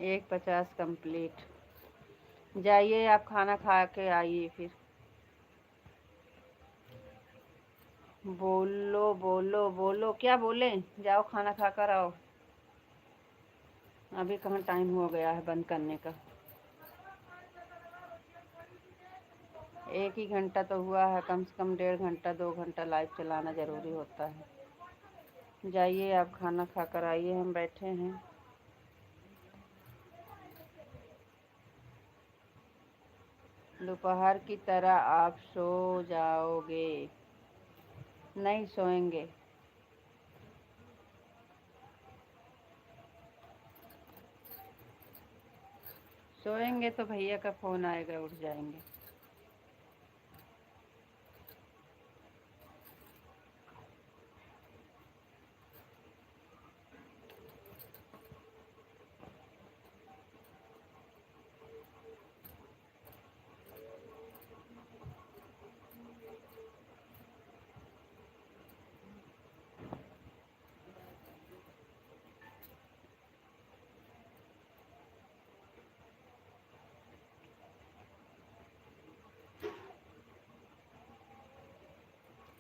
एक 50 कंप्लीट। जाइए, आप खाना खा के आइए फिर। बोलो बोलो बोलो, क्या बोले? जाओ खाना खा कर आओ। अभी कहाँ टाइम हो गया है बंद करने का। एक ही घंटा तो हुआ है, कम से कम 1.5 घंटा 2 घंटा लाइव चलाना ज़रूरी होता है। जाइए आप खाना खा कर आइए, हम बैठे हैं। दोपहर की तरह आप सो जाओगे? नहीं सोएंगे। सोएंगे तो भैया का फ़ोन आएगा, उठ जाएंगे।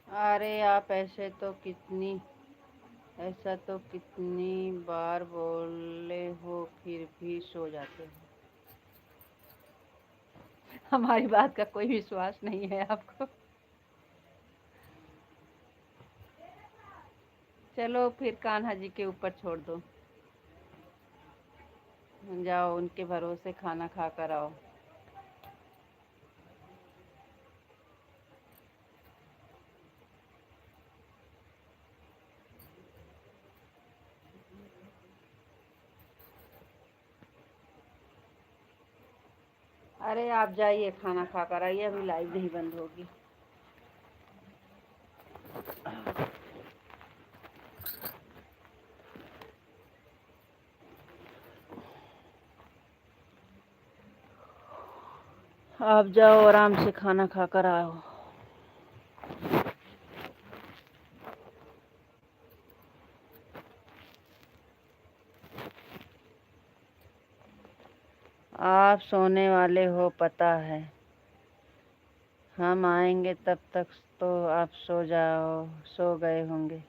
अरे आप ऐसा तो कितनी बार बोले हो, फिर भी सो जाते हो। हमारी बात का कोई विश्वास नहीं है आपको। चलो फिर कान्हा जी के ऊपर छोड़ दो, जाओ उनके भरोसे खाना खा कर आओ। अरे आप जाइए खाना खा कर आइए, अभी लाइव नहीं बंद होगी। आप जाओ आराम से खाना खा कर आओ। आप सोने वाले हो पता है, हम आएंगे तब तक तो आप सो गए होंगे।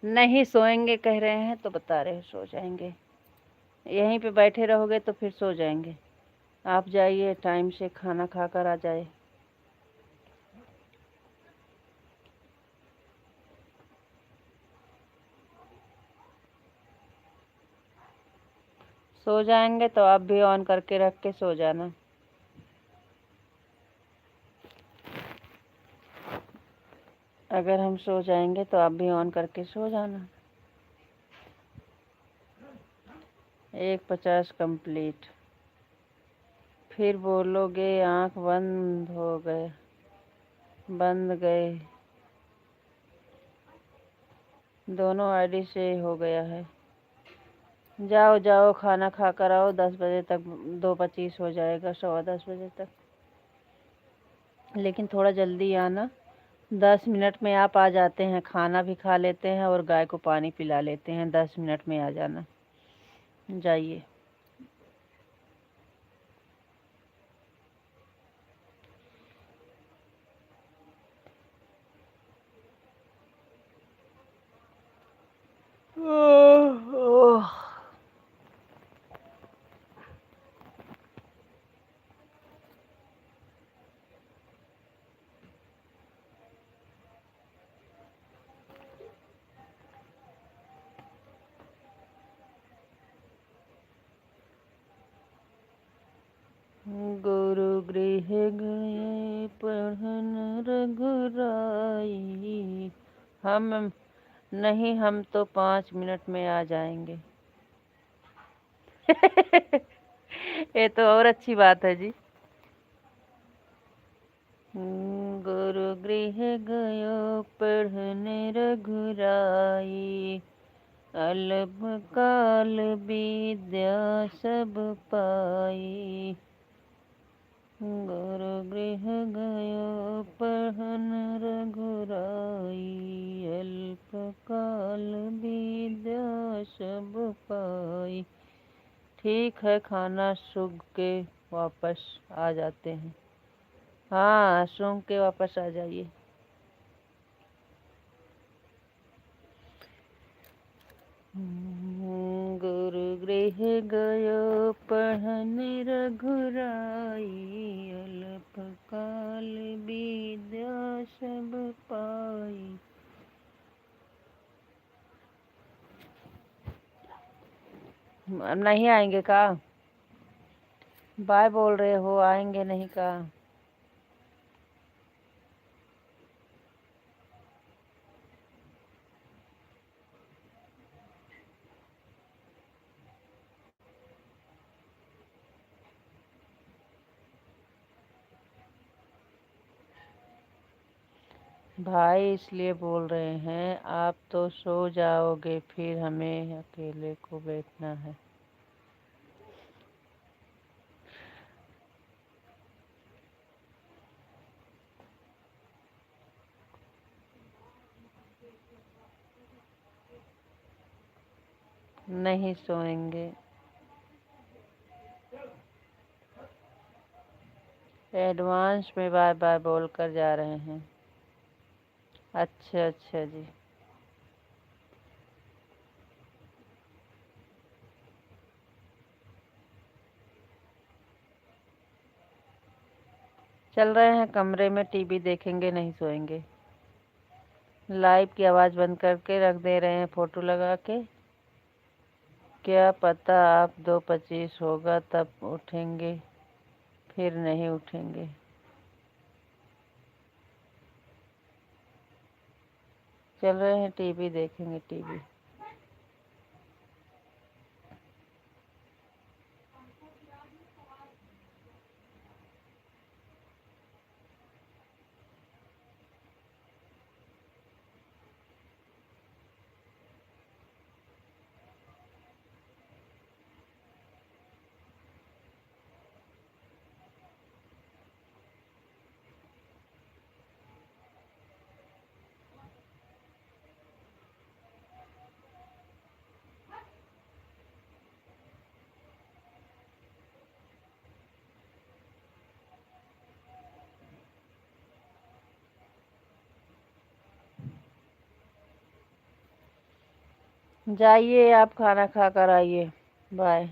नहीं सोएंगे कह रहे हैं तो बता रहे हो, सो जाएंगे। यहीं पे बैठे रहोगे तो फिर सो जाएंगे। आप जाइए टाइम से खाना खा कर आ जाए। सो जाएंगे तो आप भी ऑन करके रख के सो जाना। अगर हम सो जाएंगे तो आप भी ऑन करके सो जाना। 1:50 कंप्लीट। फिर बोलोगे आँख बंद गए। दोनों आईडी से हो गया है। जाओ जाओ खाना खा कर आओ, 10 बजे तक 2:25 हो जाएगा, 10:15 बजे तक। लेकिन थोड़ा जल्दी आना, 10 मिनट में आप आ जाते हैं, खाना भी खा लेते हैं और गाय को पानी पिला लेते हैं। 10 मिनट में आ जाना, जाइए। गुरु गृह गए पढ़न रघुराई। हम नहीं, हम तो 5 मिनट में आ जाएंगे। ये तो और अच्छी बात है जी। गुरु गृह गयो पढ़ने रघुराई, अल्प काल विद्या सब पाई। गुरु गृह गयो पढ़न रघुराई, अल्प काल विद्या सब पाई। ठीक है, खाना सूंघ के वापस आ जाते हैं। हाँ, सूंघ के वापस आ जाइए। गुरु गृह गयो पढ़न रघुराई, अल्प काल नहीं आएंगे का? बाय बोल रहे हो, आएंगे नहीं का? भाई इसलिए बोल रहे हैं, आप तो सो जाओगे, फिर हमें अकेले को बैठना है। नहीं सोएंगे। एडवांस में बाय बाय बोल कर जा रहे हैं। अच्छा अच्छा जी। चल रहे हैं कमरे में, टीवी देखेंगे, नहीं सोएंगे। लाइव की आवाज़ बंद करके रख दे रहे हैं फोटो लगा के। क्या पता आप 2:25 होगा तब उठेंगे, फिर नहीं उठेंगे। चल रहे हैं टीवी देखेंगे, टीवी। जाइए आप खाना खा कर आइए। बाय।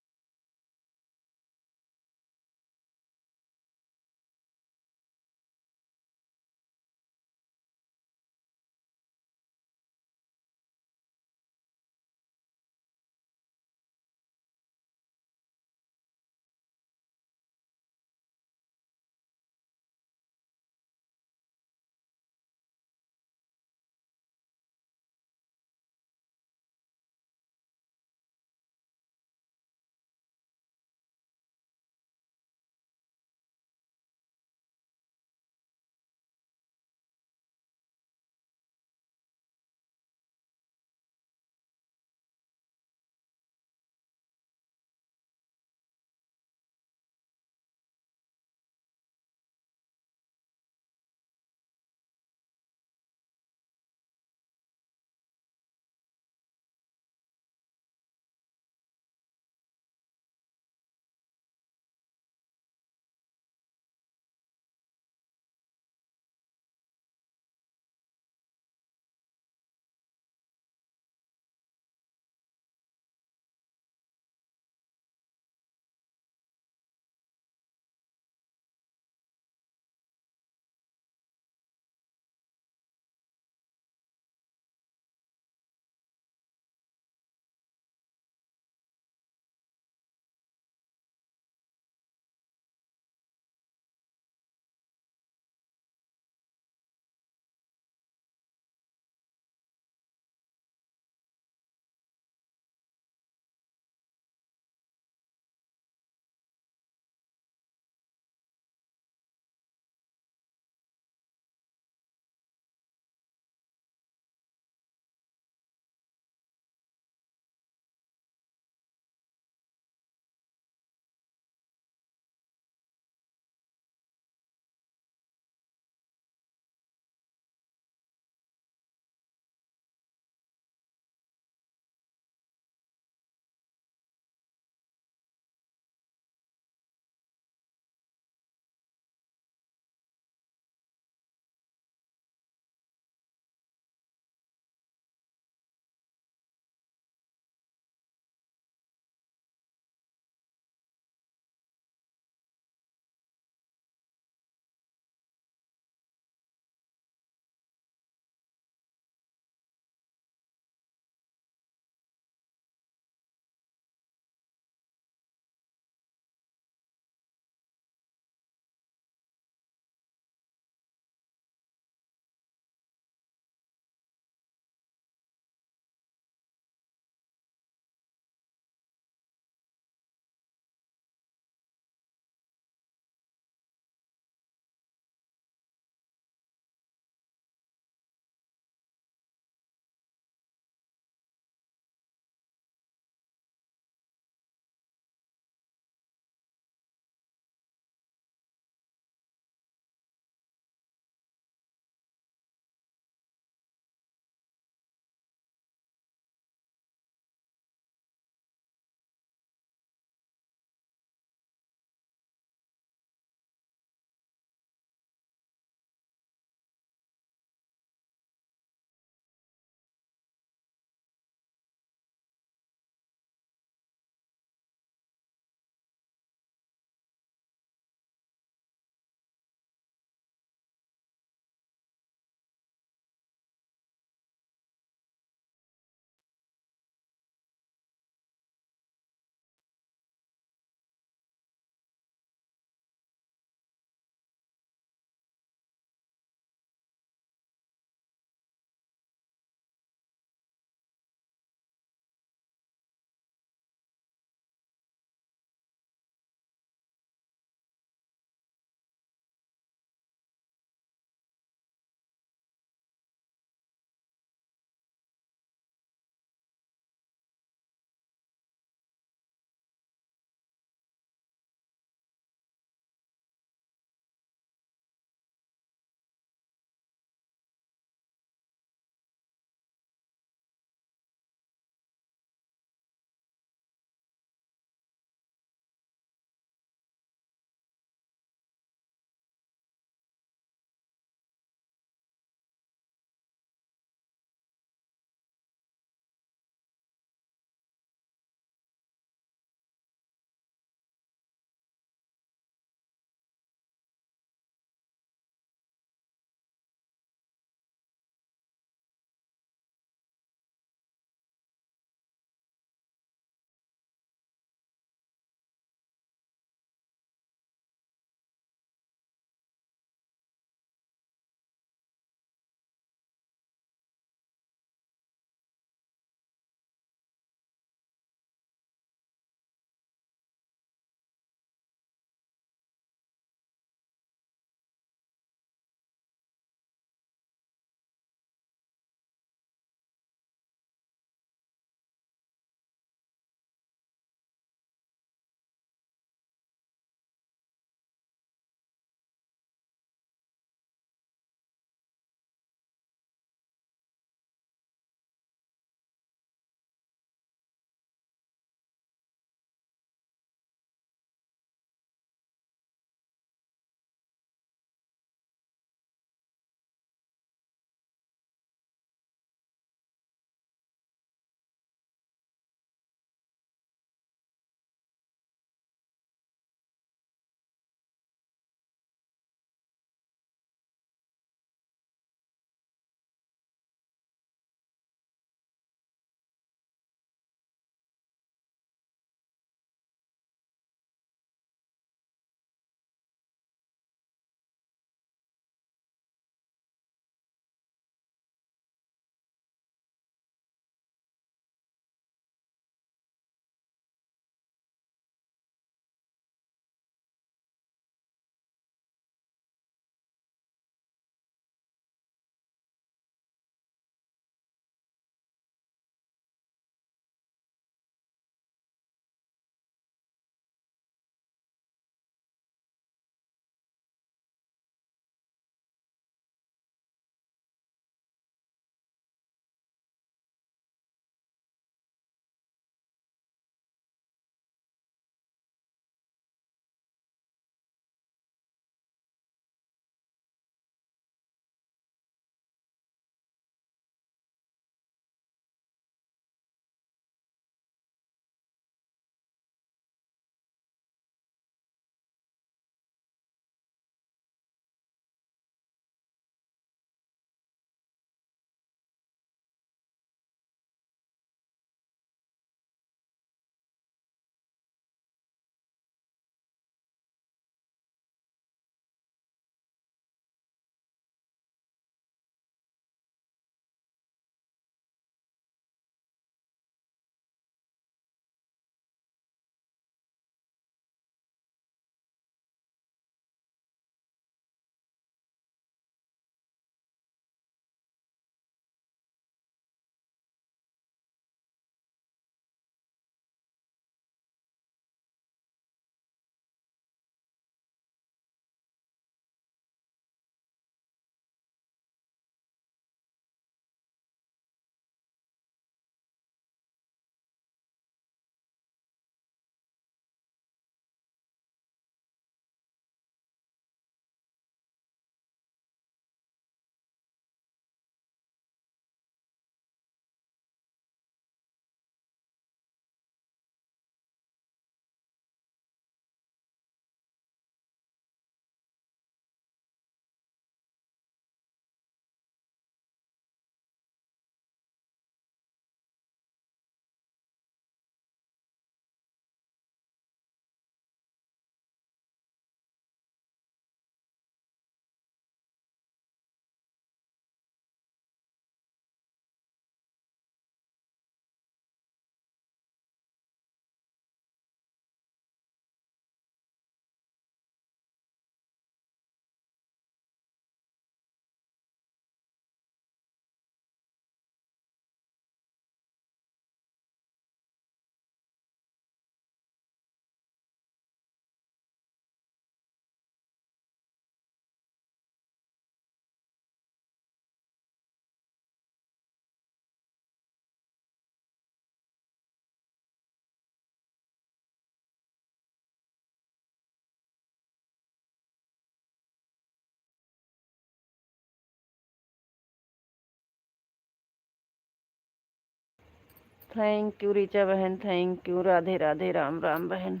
थैंक यू ऋचा बहन, थैंक यू। राधे राधे, राम राम बहन।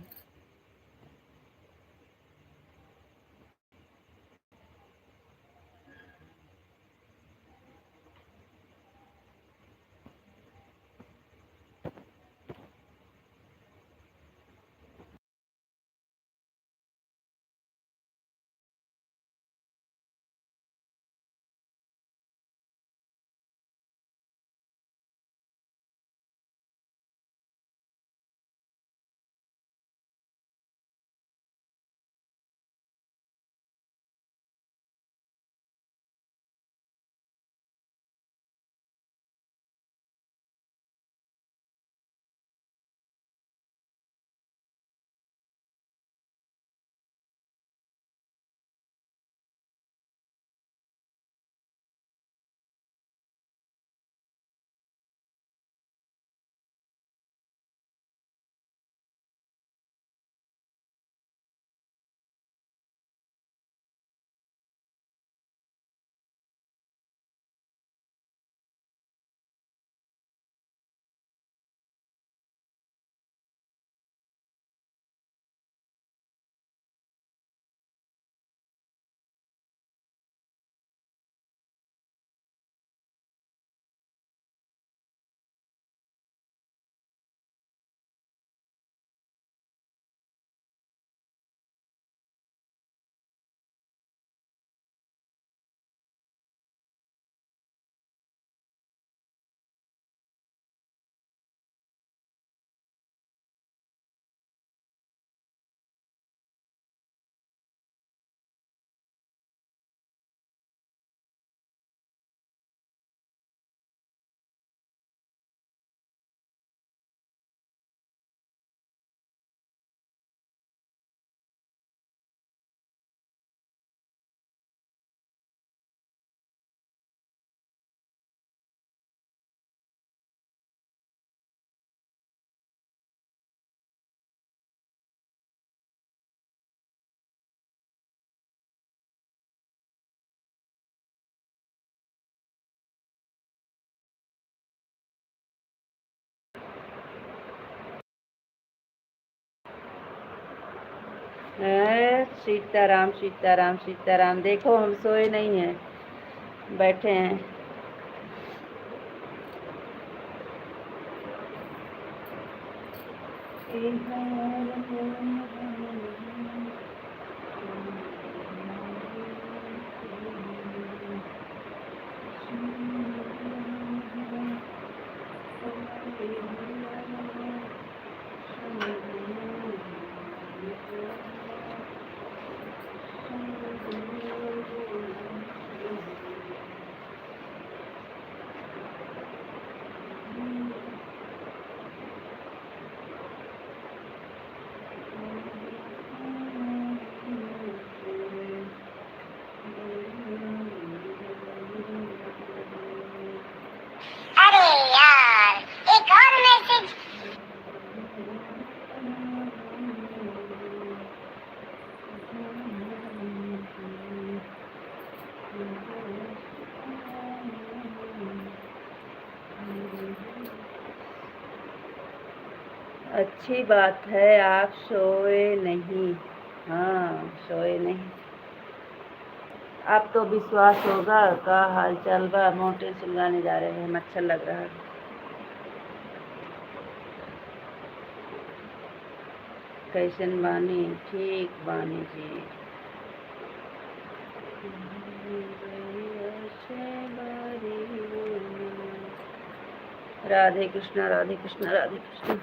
सीताराम सीताराम सीताराम। देखो हम सोए नहीं हैं, बैठे हैं। अरे यार, एक और मैसेज। अच्छी बात है, आप सोए नहीं। हाँ, सोए नहीं। आप तो विश्वास होगा का हाल चाल बा। माउंटेन सुलगाने जा रहे हैं, मच्छर लग रहा है। कैसन बानी? ठीक बानी जी। राधे कृष्णा, राधे कृष्णा, राधे कृष्णा।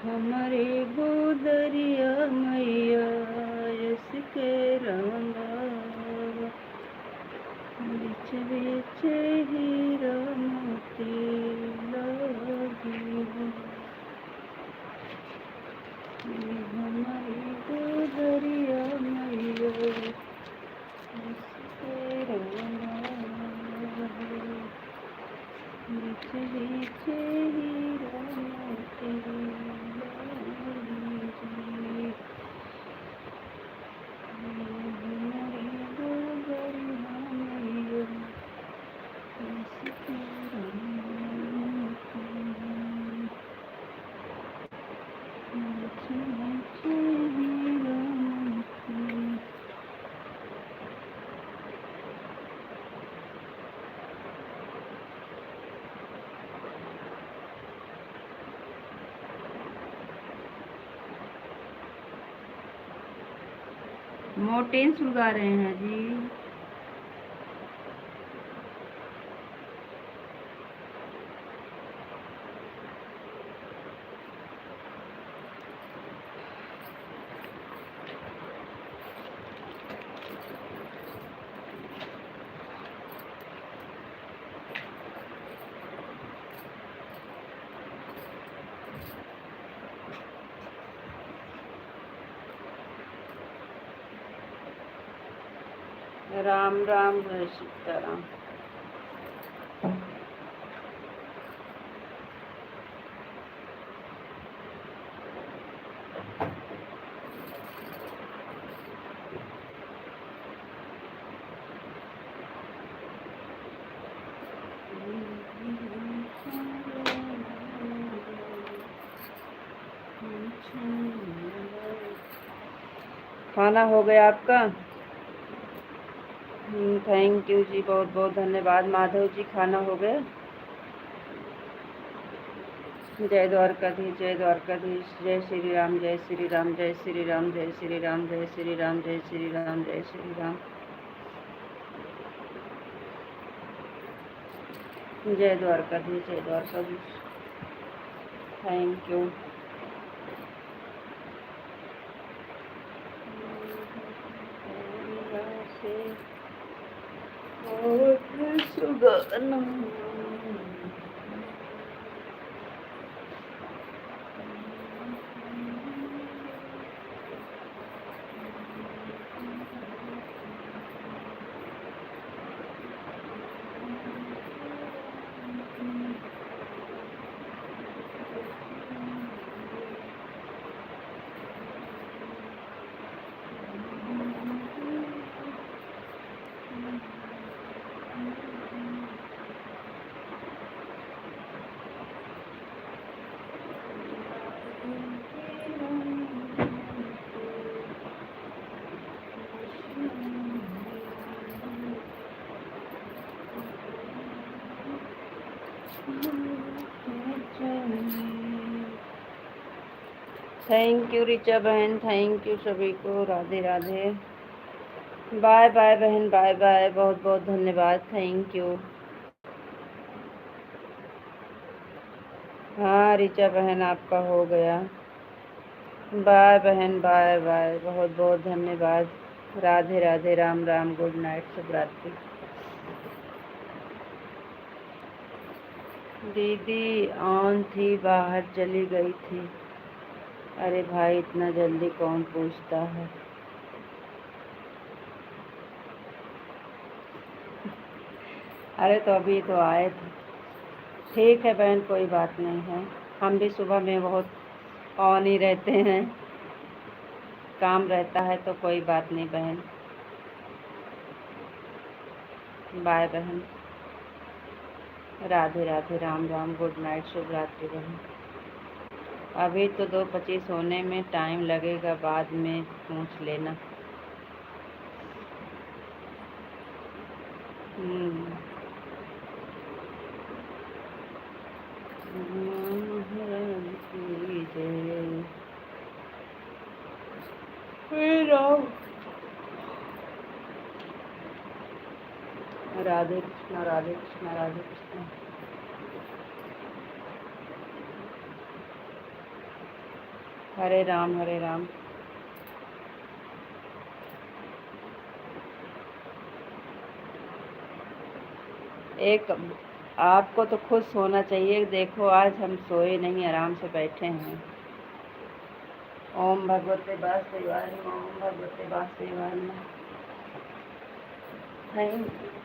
हमारे गोदरिया मैया इसके रंगा बिच बिच हीरा मोती लगी हो। हमारी मोटेन सुलगा रहे हैं जी। राम राम जय सीताराम। खाना हो गया आपका? थैंक यू जी, बहुत बहुत धन्यवाद। माधव जी खाना हो गया? जय द्वारकाधीश, जय द्वारकाधीश। जय श्री राम, जय श्री राम, जय श्री राम, जय श्री राम, जय श्री राम, जय श्री राम, जय श्री राम। जय द्वारकाधीश, जय Dwarkadhish. Thank you. Thank you Richa बहन, थैंक यू सभी को। राधे राधे। बाय बाय बहन, बाय बाय। बहुत बहुत धन्यवाद, थैंक यू। हाँ रिचा बहन आपका हो गया। बाय बहन, बाय बाय। बहुत बहुत धन्यवाद। राधे राधे, राम राम, गुड नाइट, शुभ रात्रि। दीदी ऑन थी, बाहर चली गई थी। अरे भाई इतना जल्दी कौन पूछता है। अरे तो अभी तो आए थे। ठीक है बहन, कोई बात नहीं है। हम भी सुबह में बहुत ऑन ही रहते हैं, काम रहता है तो कोई बात नहीं बहन। बाय बहन। राधे राधे, राम राम, गुड नाइट, शुभ रात्रि बहन। अभी तो 2:25 होने में टाइम लगेगा, बाद में पूछ लेना। राधे कृष्णा, राधे कृष्णा, राधे कृष्णा। हरे राम, हरे राम। एक आपको तो खुद सोना चाहिए। देखो आज हम सोए नहीं, आराम से बैठे हैं। ओम भगवते वासुदेवाय नमः, ओम भगवते वासुदेवाय नमः। Thank you.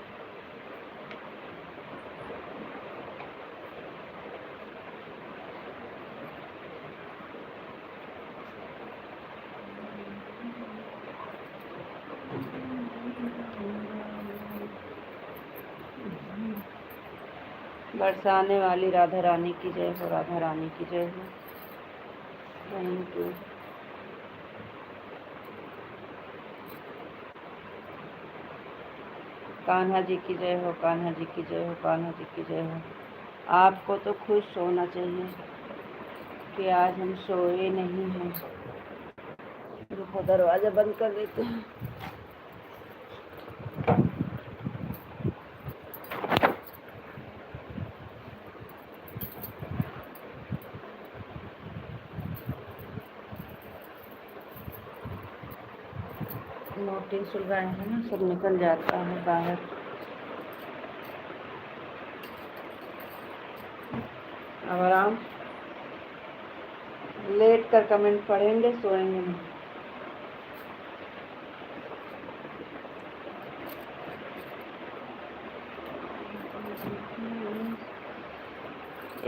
बरसाने वाली राधा रानी की जय हो, राधा रानी की जय हो। Thank you. कान्हा जी की जय हो, कान्हा जी की जय हो, कान्हा जी की जय हो। आपको तो खुश होना चाहिए कि आज हम सोए नहीं हैं। रुको दरवाज़ा बंद कर देते हैं। नोटिस सुलगाए हैं ना, सब निकल जाता है बाहर। अब आराम लेट कर कमेंट पढ़ेंगे, सोएंगे नहीं।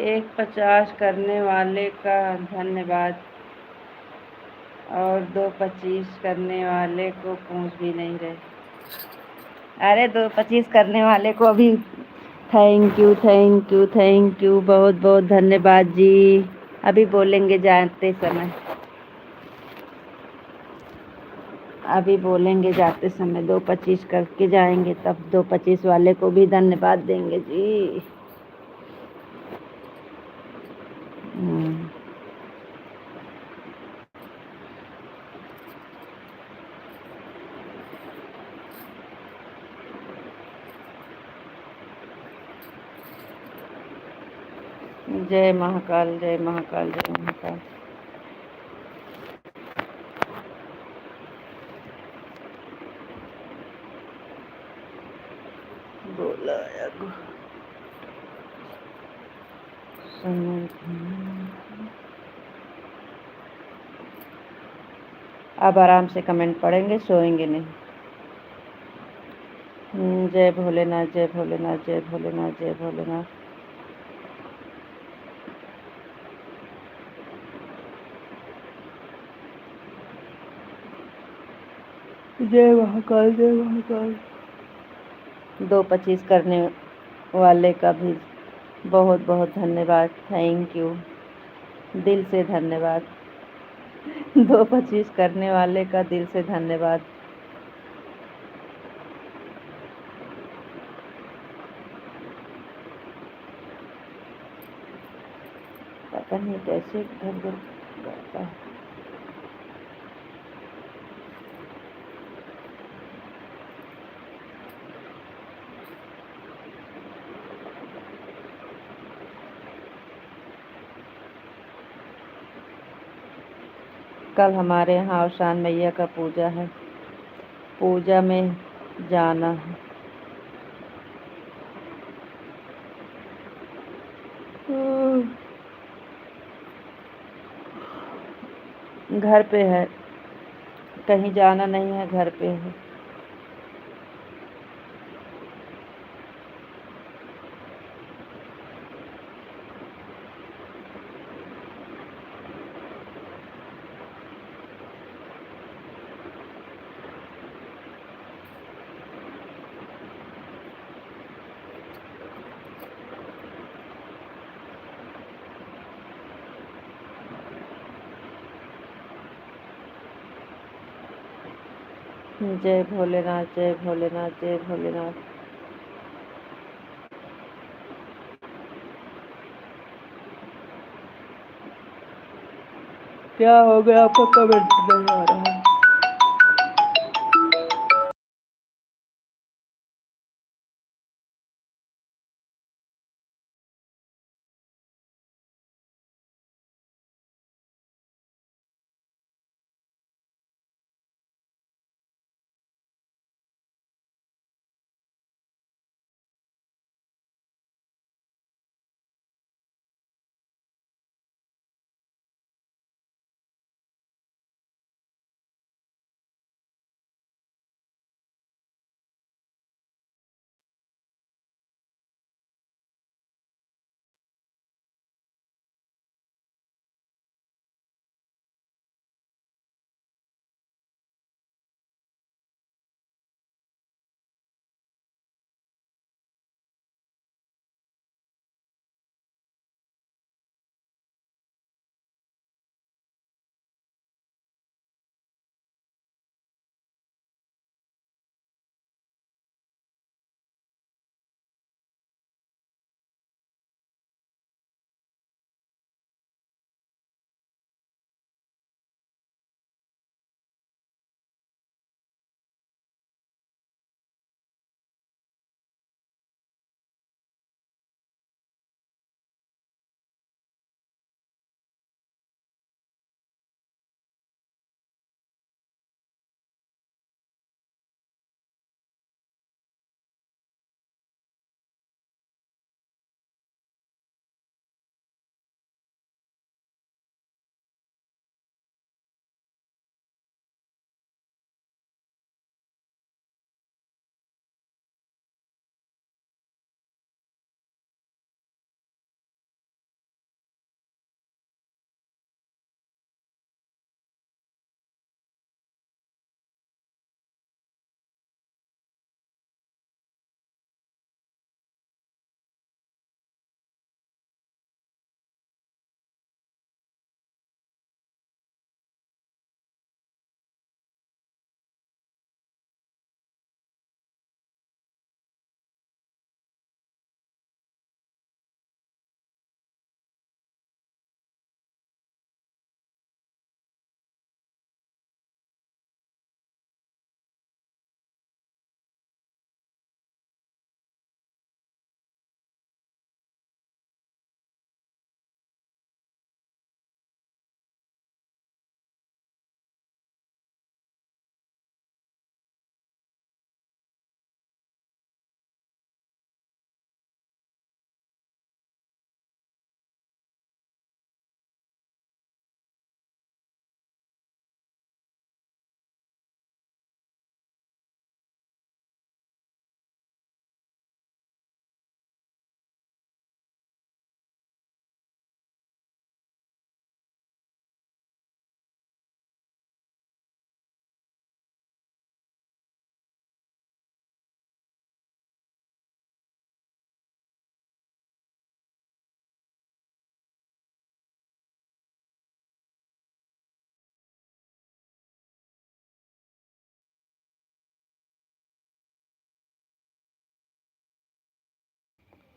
एक 50 करने वाले का धन्यवाद और 2 25 करने वाले को पहुँच भी नहीं रहे। अरे 2 25 करने वाले को अभी thank you, thank you, thank you, बहुत बहुत धन्यवाद जी। अभी बोलेंगे जाते समय, अभी बोलेंगे जाते समय 2 25 करके जाएंगे, तब 2 25 वाले को भी धन्यवाद देंगे जी। जय महाकाल, जय महाकाल, जय महाकाल। बोला अब आराम से कमेंट पढ़ेंगे, सोएंगे नहीं। जय भोलेनाथ, जय भोलेनाथ, जय भोलेनाथ, जय भोलेनाथ। जय महाकाल, जय महाकाल। 2 25 करने वाले का भी बहुत बहुत धन्यवाद, थैंक यू, दिल से धन्यवाद। 2 25 करने वाले का दिल से धन्यवाद। पता नहीं कैसे घर घर जाता है। कल हमारे यहाँ औसान मैया का पूजा है, पूजा में जाना है। घर पे है, कहीं जाना नहीं है, घर पे है। जय भोलेनाथ, जय भोलेनाथ, जय भोलेनाथ। क्या हो गया आपको कमेंट नहीं आ रहा है?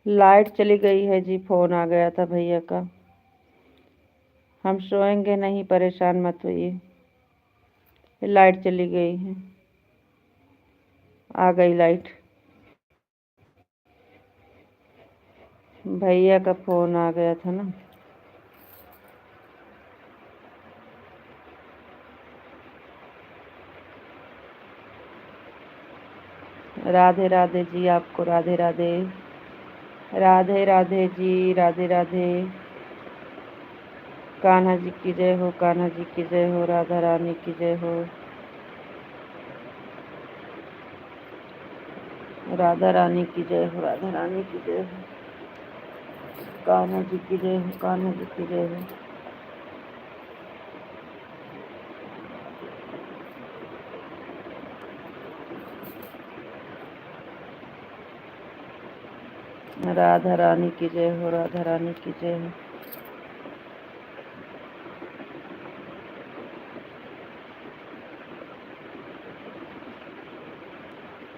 लाइट चली गई है जी, फोन आ गया था भैया का। हम सोएंगे नहीं, परेशान मत होइए। लाइट चली गई है, आ गई लाइट। भैया का फोन आ गया था ना। राधे राधे जी, आपको राधे राधे। राधे राधे जी, राधे राधे। कान्हा जी की जय हो, कान्हा जी की जय हो, राधा रानी की जय हो। राधा रानी की जय हो, राधा रानी की जय हो। कान्हा जी की जय हो, कान्हा जी की जय हो। राधा रानी की जय हो, राधा रानी की जय हो।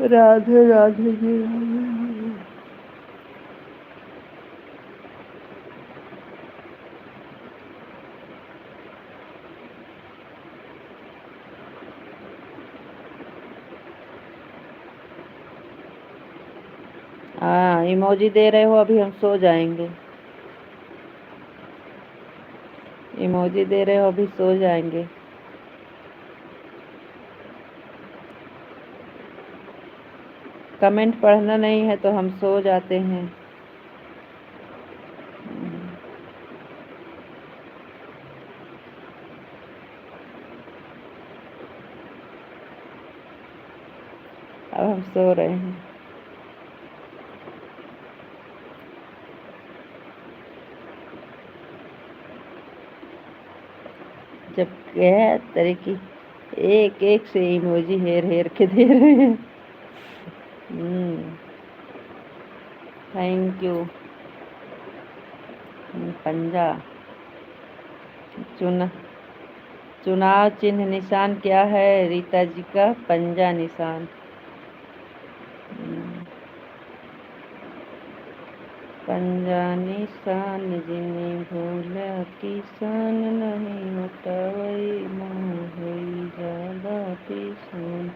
राधे राधे जी। हाँ, इमोजी दे रहे हो, अभी हम सो जाएंगे। इमोजी दे रहे हो, अभी सो जाएंगे। कमेंट पढ़ना नहीं है तो हम सो जाते हैं। अब हम सो रहे हैं। जब कह तरह की एक एक से इमोजी हेर हेर के दे रहे हैं। Thank you. पंजा। चुनाव चिन्ह निशान क्या है रीता जी का? पंजा निशान। पंजा निशान जिन्हें भूला किसान नहीं हटवई मोह होई ज्यादा पिसान।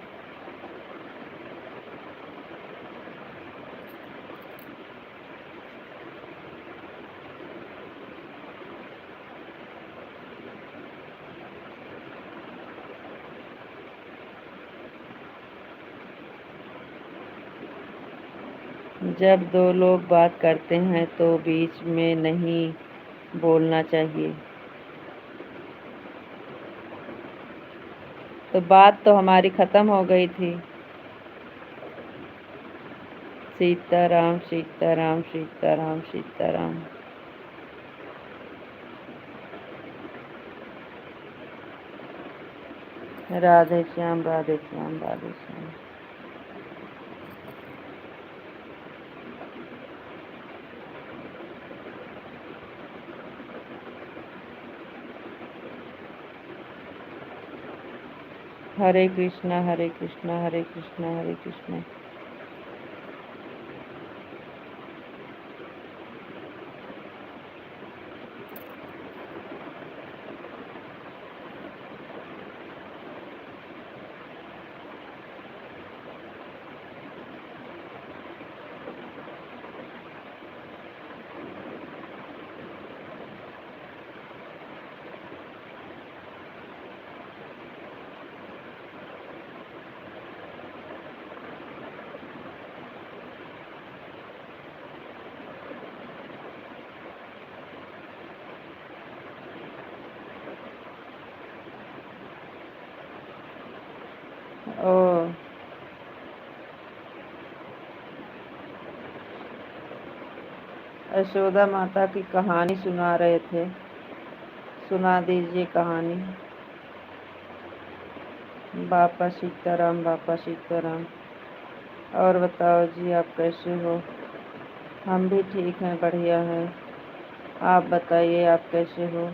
जब दो लोग बात करते हैं तो बीच में नहीं बोलना चाहिए। तो बात तो हमारी खत्म हो गई थी। सीताराम सीताराम सीताराम सीताराम। राधे श्याम राधे श्याम राधे श्याम। हरे कृष्णा हरे कृष्णा हरे कृष्णा हरे कृष्णा। ओ यशोदा माता की कहानी सुना रहे थे, सुना दीजिए कहानी। बापा सीताराम बापा सीताराम। और बताओ जी, आप कैसे हो? हम भी ठीक हैं, बढ़िया हैं। आप बताइए, आप कैसे हो?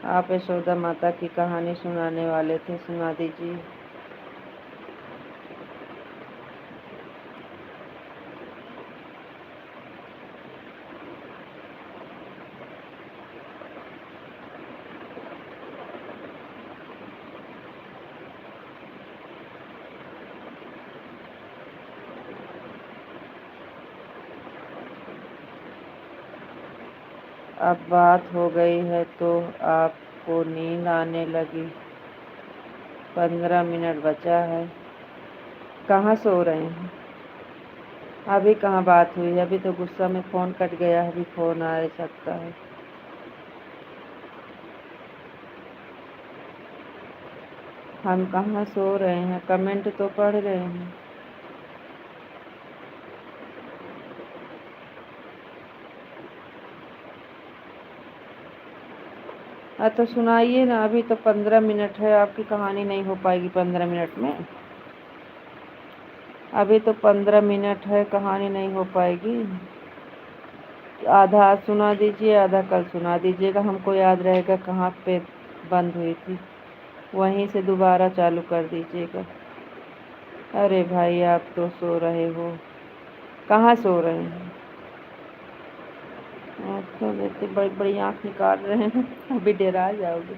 आप यशोदा माता की कहानी सुनाने वाले थे, सुना दीजिए। अब बात हो गई है तो आपको नींद आने लगी। 15 मिनट बचा है। कहाँ सो रहे हैं? अभी कहाँ बात हुई? अभी तो गुस्सा में फ़ोन कट गया है, अभी फ़ोन आ सकता है। हम कहाँ सो रहे हैं, कमेंट तो पढ़ रहे हैं। तो सुनाइए ना, अभी तो 15 मिनट है, आपकी कहानी नहीं हो पाएगी 15 मिनट में। अभी तो 15 मिनट है, कहानी नहीं हो पाएगी। आधा आज सुना दीजिए, आधा कल सुना दीजिएगा, हमको याद रहेगा कहाँ पे बंद हुई थी, वहीं से दोबारा चालू कर दीजिएगा। अरे भाई आप तो सो रहे हो। कहाँ सो रहे हैं? तो इतनी बड़ी बड़ी आँख निकाल रहे हैं, अभी डरा जाओगे।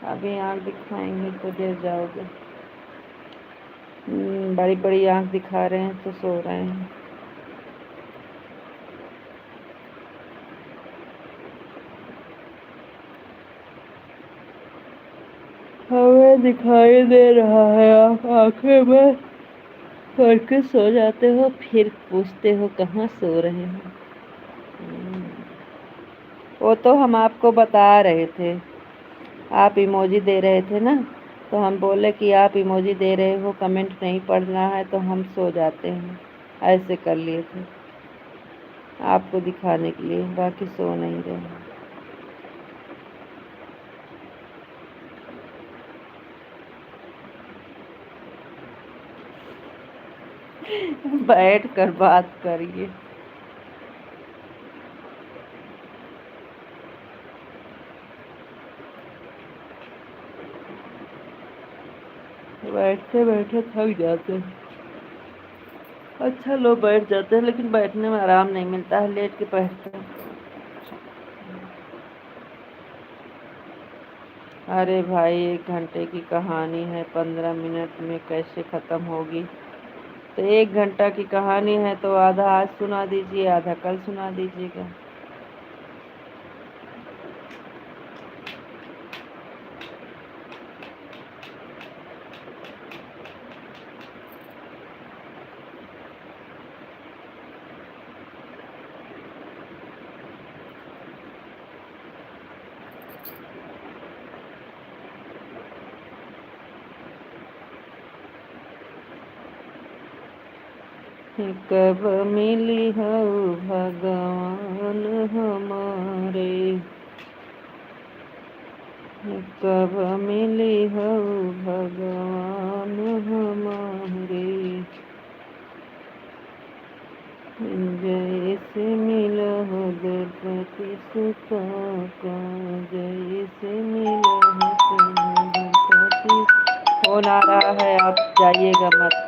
अभी आँख दिखाएंगे तो डर जाओगे। बड़ी बड़ी आँख दिखा रहे हैं तो सो रहे हैं। हमें दिखाई दे रहा है, आप आंखें में करके सो जाते हो, फिर पूछते हो कहाँ सो रहे हो। वो तो हम आपको बता रहे थे, आप इमोजी दे रहे थे ना, तो हम बोले कि आप इमोजी दे रहे हो, कमेंट नहीं पढ़ना है, तो हम सो जाते हैं। ऐसे कर लिए थे आपको दिखाने के लिए, बाकी सो नहीं रहे। बैठ कर बात करिए। बैठते बैठे थक जाते हैं। अच्छा लोग बैठ जाते हैं, लेकिन बैठने में आराम नहीं मिलता है, लेट के बैठते हैं। अरे भाई 1 घंटे की कहानी है, 15 मिनट में कैसे ख़त्म होगी? तो 1 घंटा की कहानी है तो आधा आज सुना दीजिए, आधा कल सुना दीजिएगा। कब मिली हो भगवान हमारे, कब मिली हो भगवान हमारे, जैसे मिला हो द्रौपदी सुता का, जैसे मिला हो द्रौपदी। फोन आ रहा है, आप जाइएगा मत।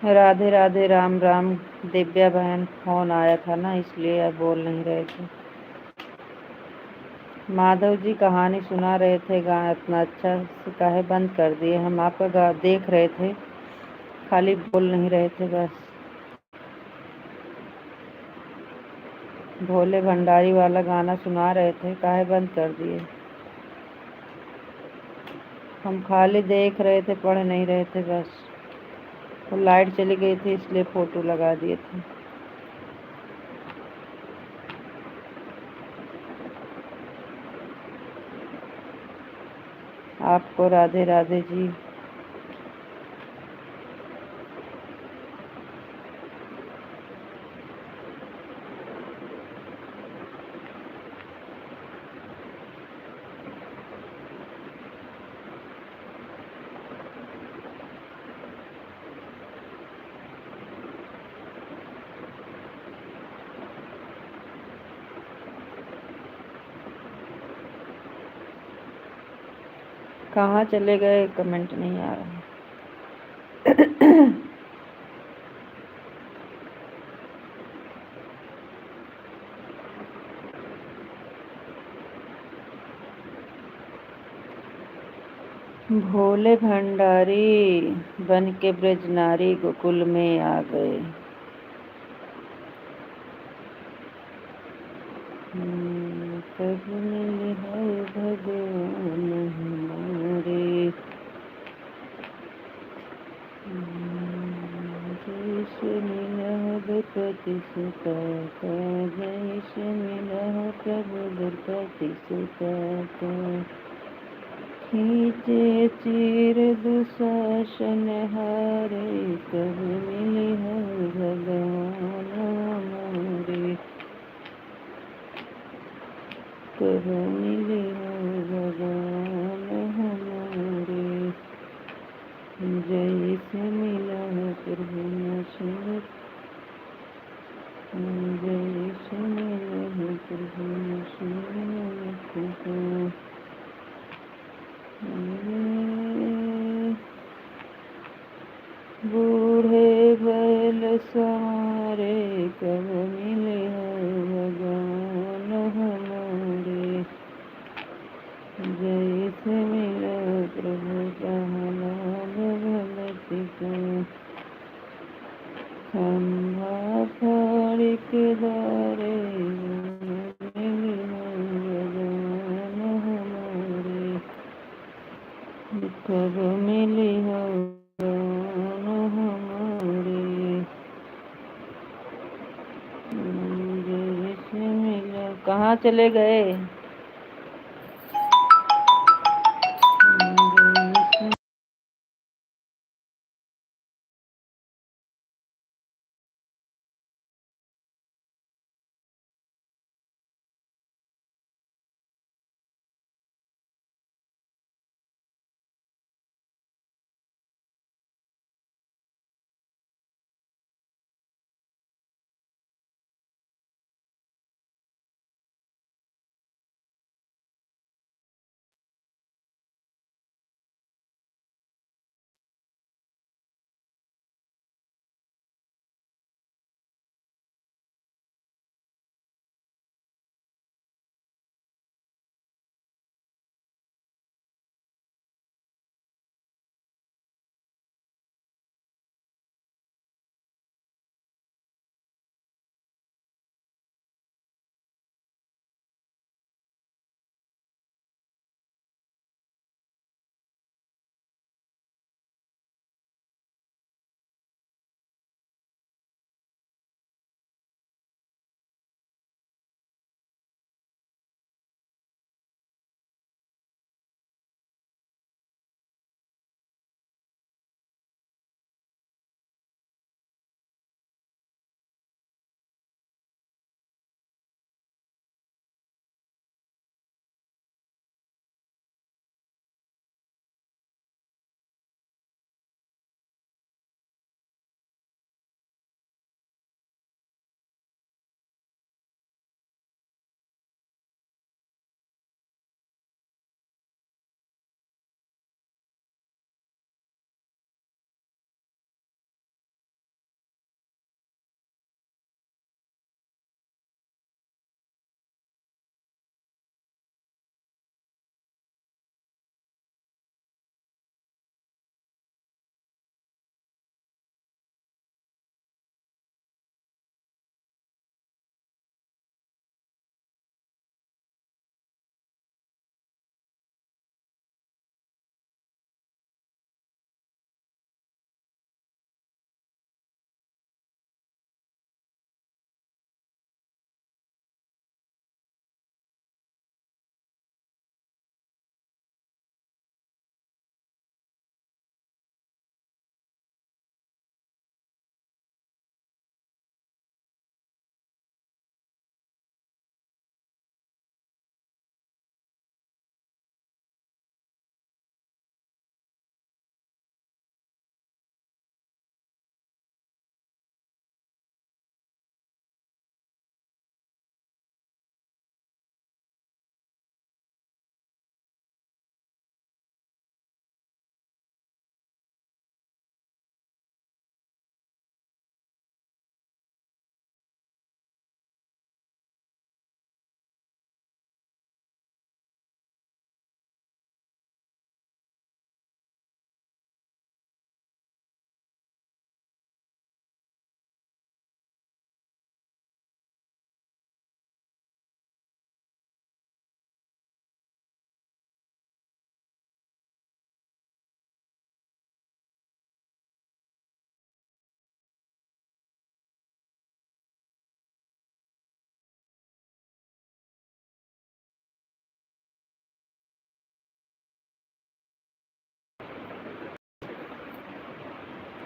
राधे राधे, राम राम। दिव्या बहन, फोन आया था ना, इसलिए अब बोल नहीं रहे थे। माधव जी कहानी सुना रहे थे, गाना इतना अच्छा से काहे बंद कर दिए? हम आपका देख रहे थे, खाली बोल नहीं रहे थे बस। भोले भंडारी वाला गाना सुना रहे थे, काहे बंद कर दिए? हम खाली देख रहे थे, पढ़ नहीं रहे थे बस। तो लाइट चली गई थी, इसलिए फोटो लगा दिए थे। आपको राधे राधे जी। कहाँ चले गए? कमेंट नहीं आ रहा। भोले भंडारी बन के ब्रजनारी गोकुल में आ गए। कब मिले है भगवान हमारे, जैसे मिला द्रौपदी सुता का, जैसे मिला प्रभु द्रौपदी सुता का। खींचे चीर दुशासन हारे, कब मिले है भगवान हमारे, कब मिले है भगवान हमारे। जैसे मिला है प्रभु नशरत, जैसे मिला है प्रभु नशरत का। बूढ़े बैल सवारे, कब मिले है भगवान हमारे, जैसे मिला प्रभु प्रहलाद भगति का। खंभा फाड़ के दारे, मिले है भगवान हमारे, कब मिली है भगवान हमारे। जैसे मिला। कहाँ चले गए?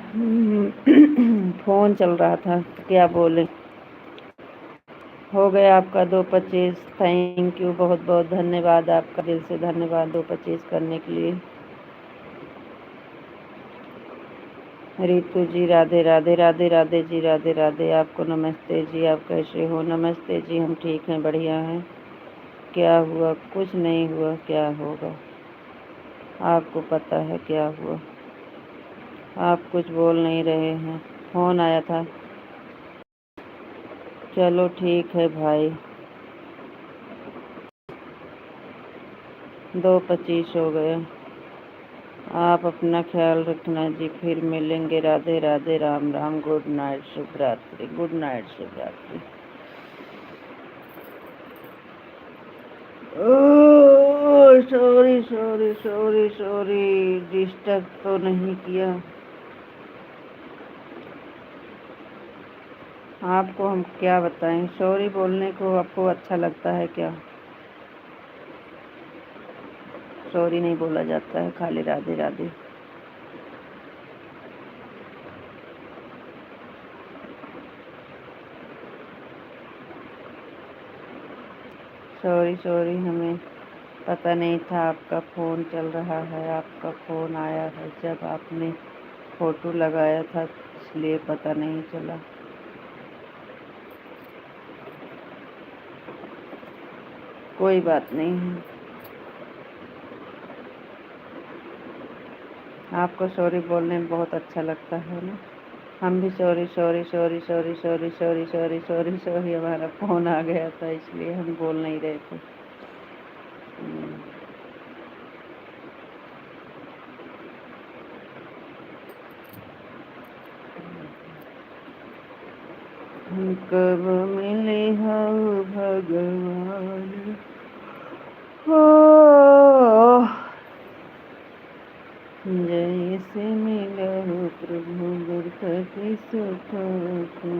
फ़ोन चल रहा था तो क्या बोले। हो गया आपका 225। थैंक यू, बहुत बहुत धन्यवाद आपका, दिल से धन्यवाद 225 करने के लिए। रितु जी राधे राधे, राधे राधे जी, राधे राधे। आपको नमस्ते जी, आप कैसे हो? नमस्ते जी, हम ठीक हैं, बढ़िया हैं। क्या हुआ? कुछ नहीं हुआ, क्या होगा? आपको पता है क्या हुआ। आप कुछ बोल नहीं रहे हैं। फ़ोन आया था। चलो ठीक है भाई, 225 हो गए। आप अपना ख्याल रखना जी, फिर मिलेंगे। राधे राधे, राम राम, गुड नाइट, शुभ रात्रि, गुड नाइट, शुभ रात्रि। Sorry sorry sorry sorry, disturb तो नहीं किया आपको? हम क्या बताएं, सॉरी बोलने को आपको अच्छा लगता है क्या? सॉरी नहीं बोला जाता है, खाली राधे राधे। सॉरी सॉरी, हमें पता नहीं था आपका फ़ोन चल रहा है। आपका फ़ोन आया है जब आपने फ़ोटो लगाया था, इसलिए पता नहीं चला। कोई बात नहीं है। आपको सॉरी बोलने में बहुत अच्छा लगता है ना? हम भी sorry sorry sorry sorry sorry sorry sorry sorry sorry, हमारा फ़ोन आ गया था इसलिए हम बोल नहीं रहे थे। कब मिले हो भगवान, हो जैसे मिला हो प्रभु गुरपति सुख को।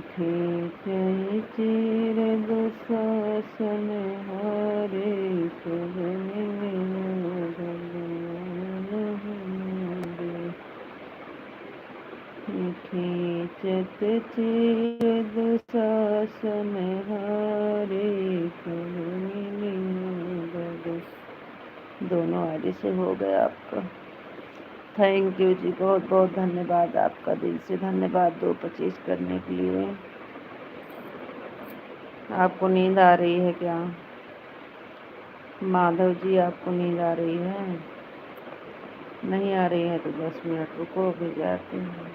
थे चिर दुशासन हारे, कब मिले हो भगवान हमारे। खींचत चिर दुशासन हारे, कब मिले हो भगवान। दोनों आगे से हो गया आपका। थैंक यू जी, बहुत बहुत धन्यवाद आपका, दिल से धन्यवाद 225 करने के लिए। आपको नींद आ रही है क्या? माधव जी, आपको नींद आ रही है? नहीं आ रही है तो 10 मिनट रुको, भी जाते हैं।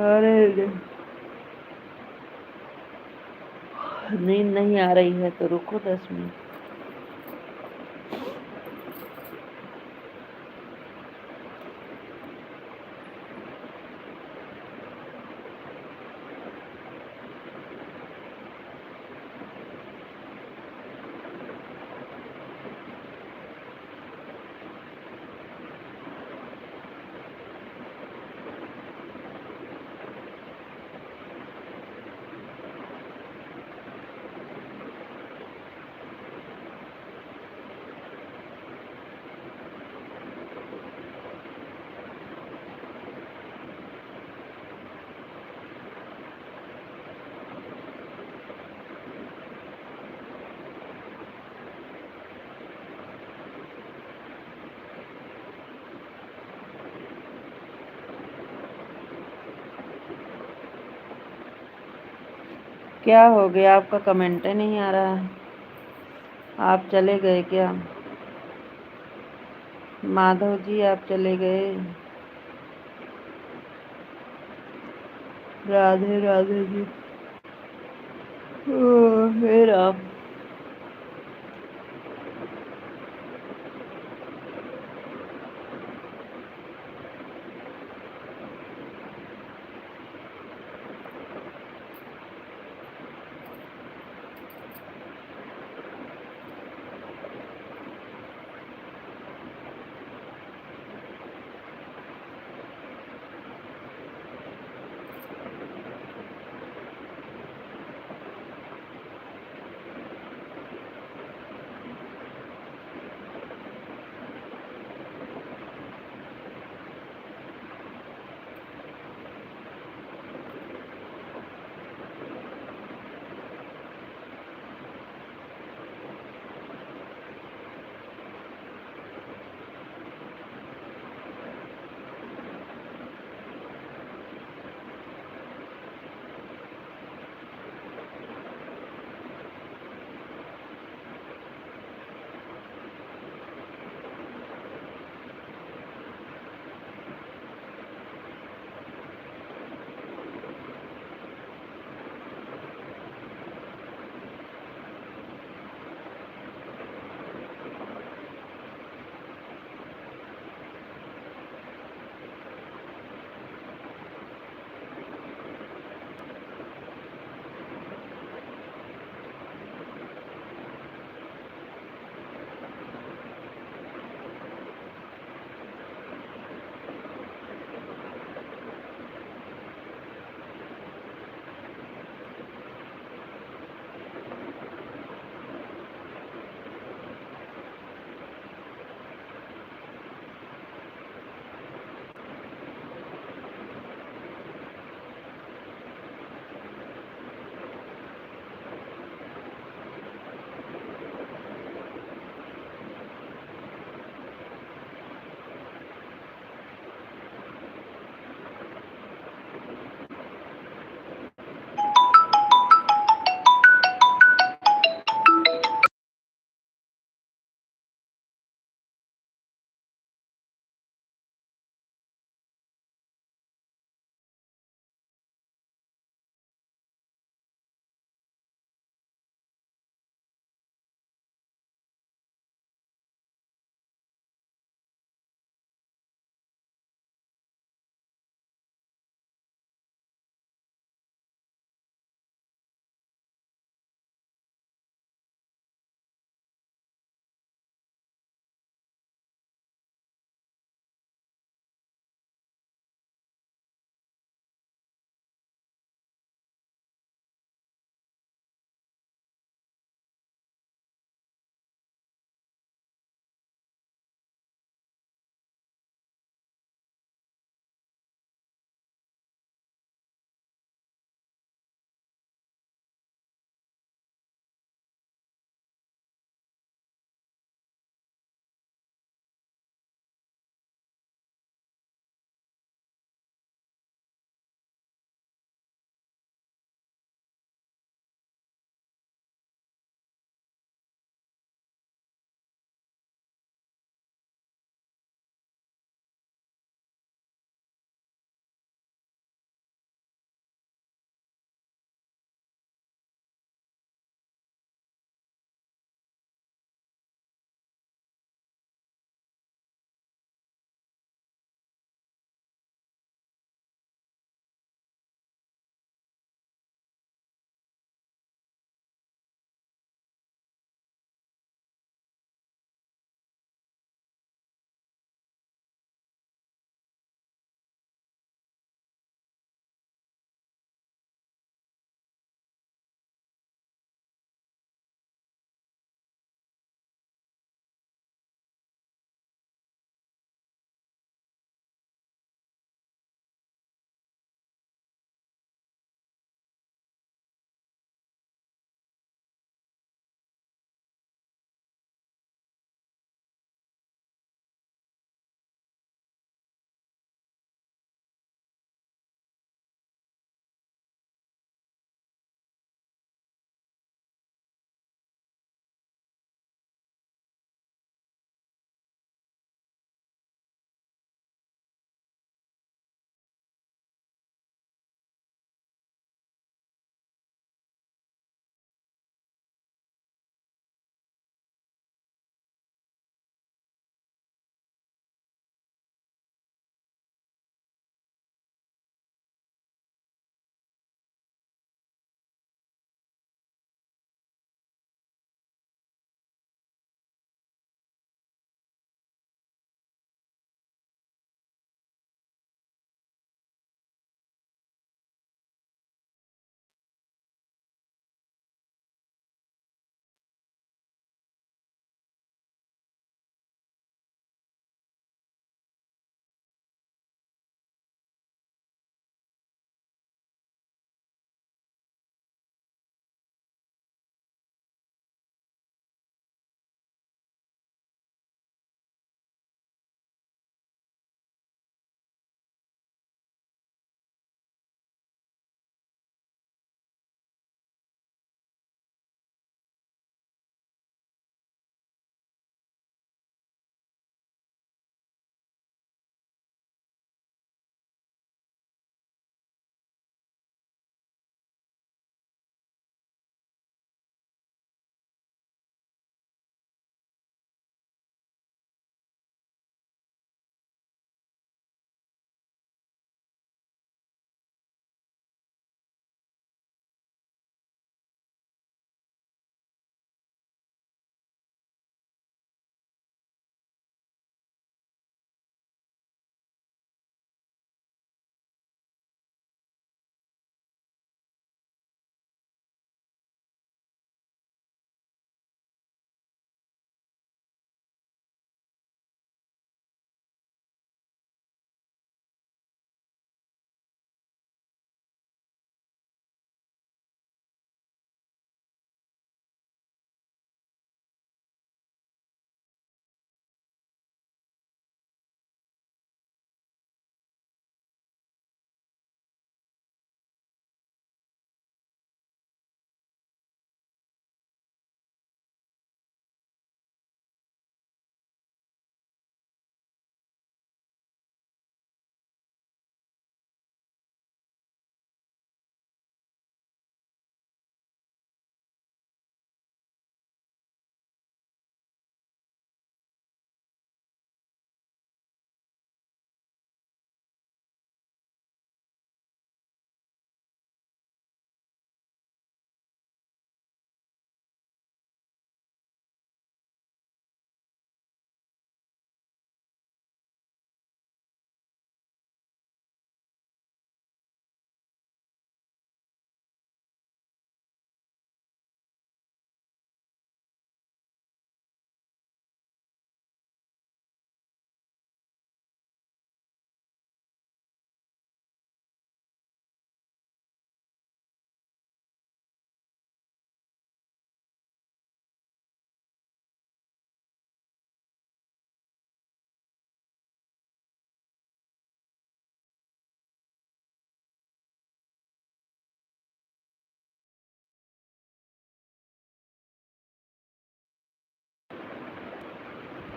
अरे नींद नहीं आ रही है तो रुको 10 मिनट। क्या हो गया? आपका कमेंट ही नहीं आ रहा है। आप चले गए क्या? माधव जी, आप चले गए? राधे राधे जी। फिर आप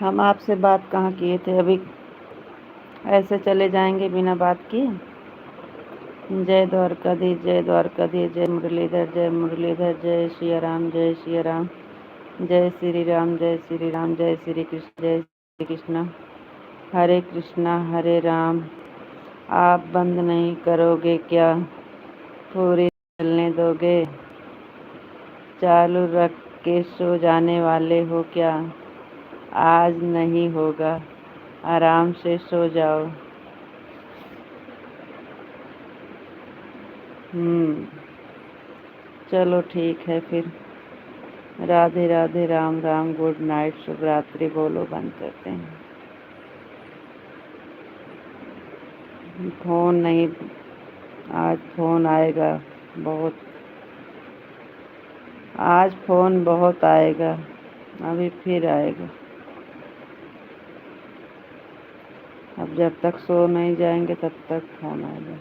हम आपसे बात कहाँ किए थे अभी, ऐसे चले जाएंगे बिना बात किए। जय द्वारकाधीश, जय द्वारकाधीश, जय मुरलीधर, जय मुरलीधर, जय सिया राम, जय सिया राम, जय श्री राम, जय श्री राम, जय श्री कृष्ण, जय श्री कृष्ण, हरे कृष्णा हरे राम। आप बंद नहीं करोगे क्या, पूरी चलने दोगे, चालू रख के सो जाने वाले हो क्या, आज नहीं होगा, आराम से सो जाओ। चलो ठीक है फिर, राधे राधे, राम राम, गुड नाइट, शुभ रात्रि बोलो, बंद करते हैं। फोन नहीं, आज फोन आएगा बहुत, आज फोन बहुत आएगा, अभी फिर आएगा। अब जब तक सो नहीं जाएंगे तब तक फोन आएगा।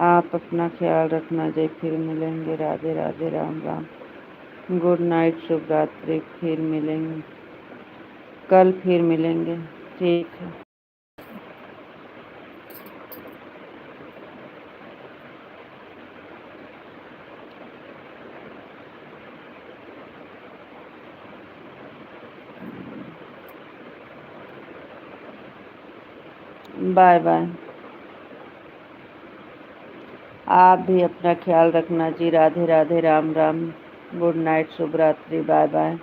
आप अपना ख्याल रखना, जय फिर मिलेंगे, राधे राधे, राम राम, गुड नाइट, शुभ रात्रि, फिर मिलेंगे, कल फिर मिलेंगे, ठीक है। Bye bye. आप भी अपना ख्याल रखना जी, राधे राधे, राम राम, गुड नाइट, शुभ रात्रि, बाय बाय।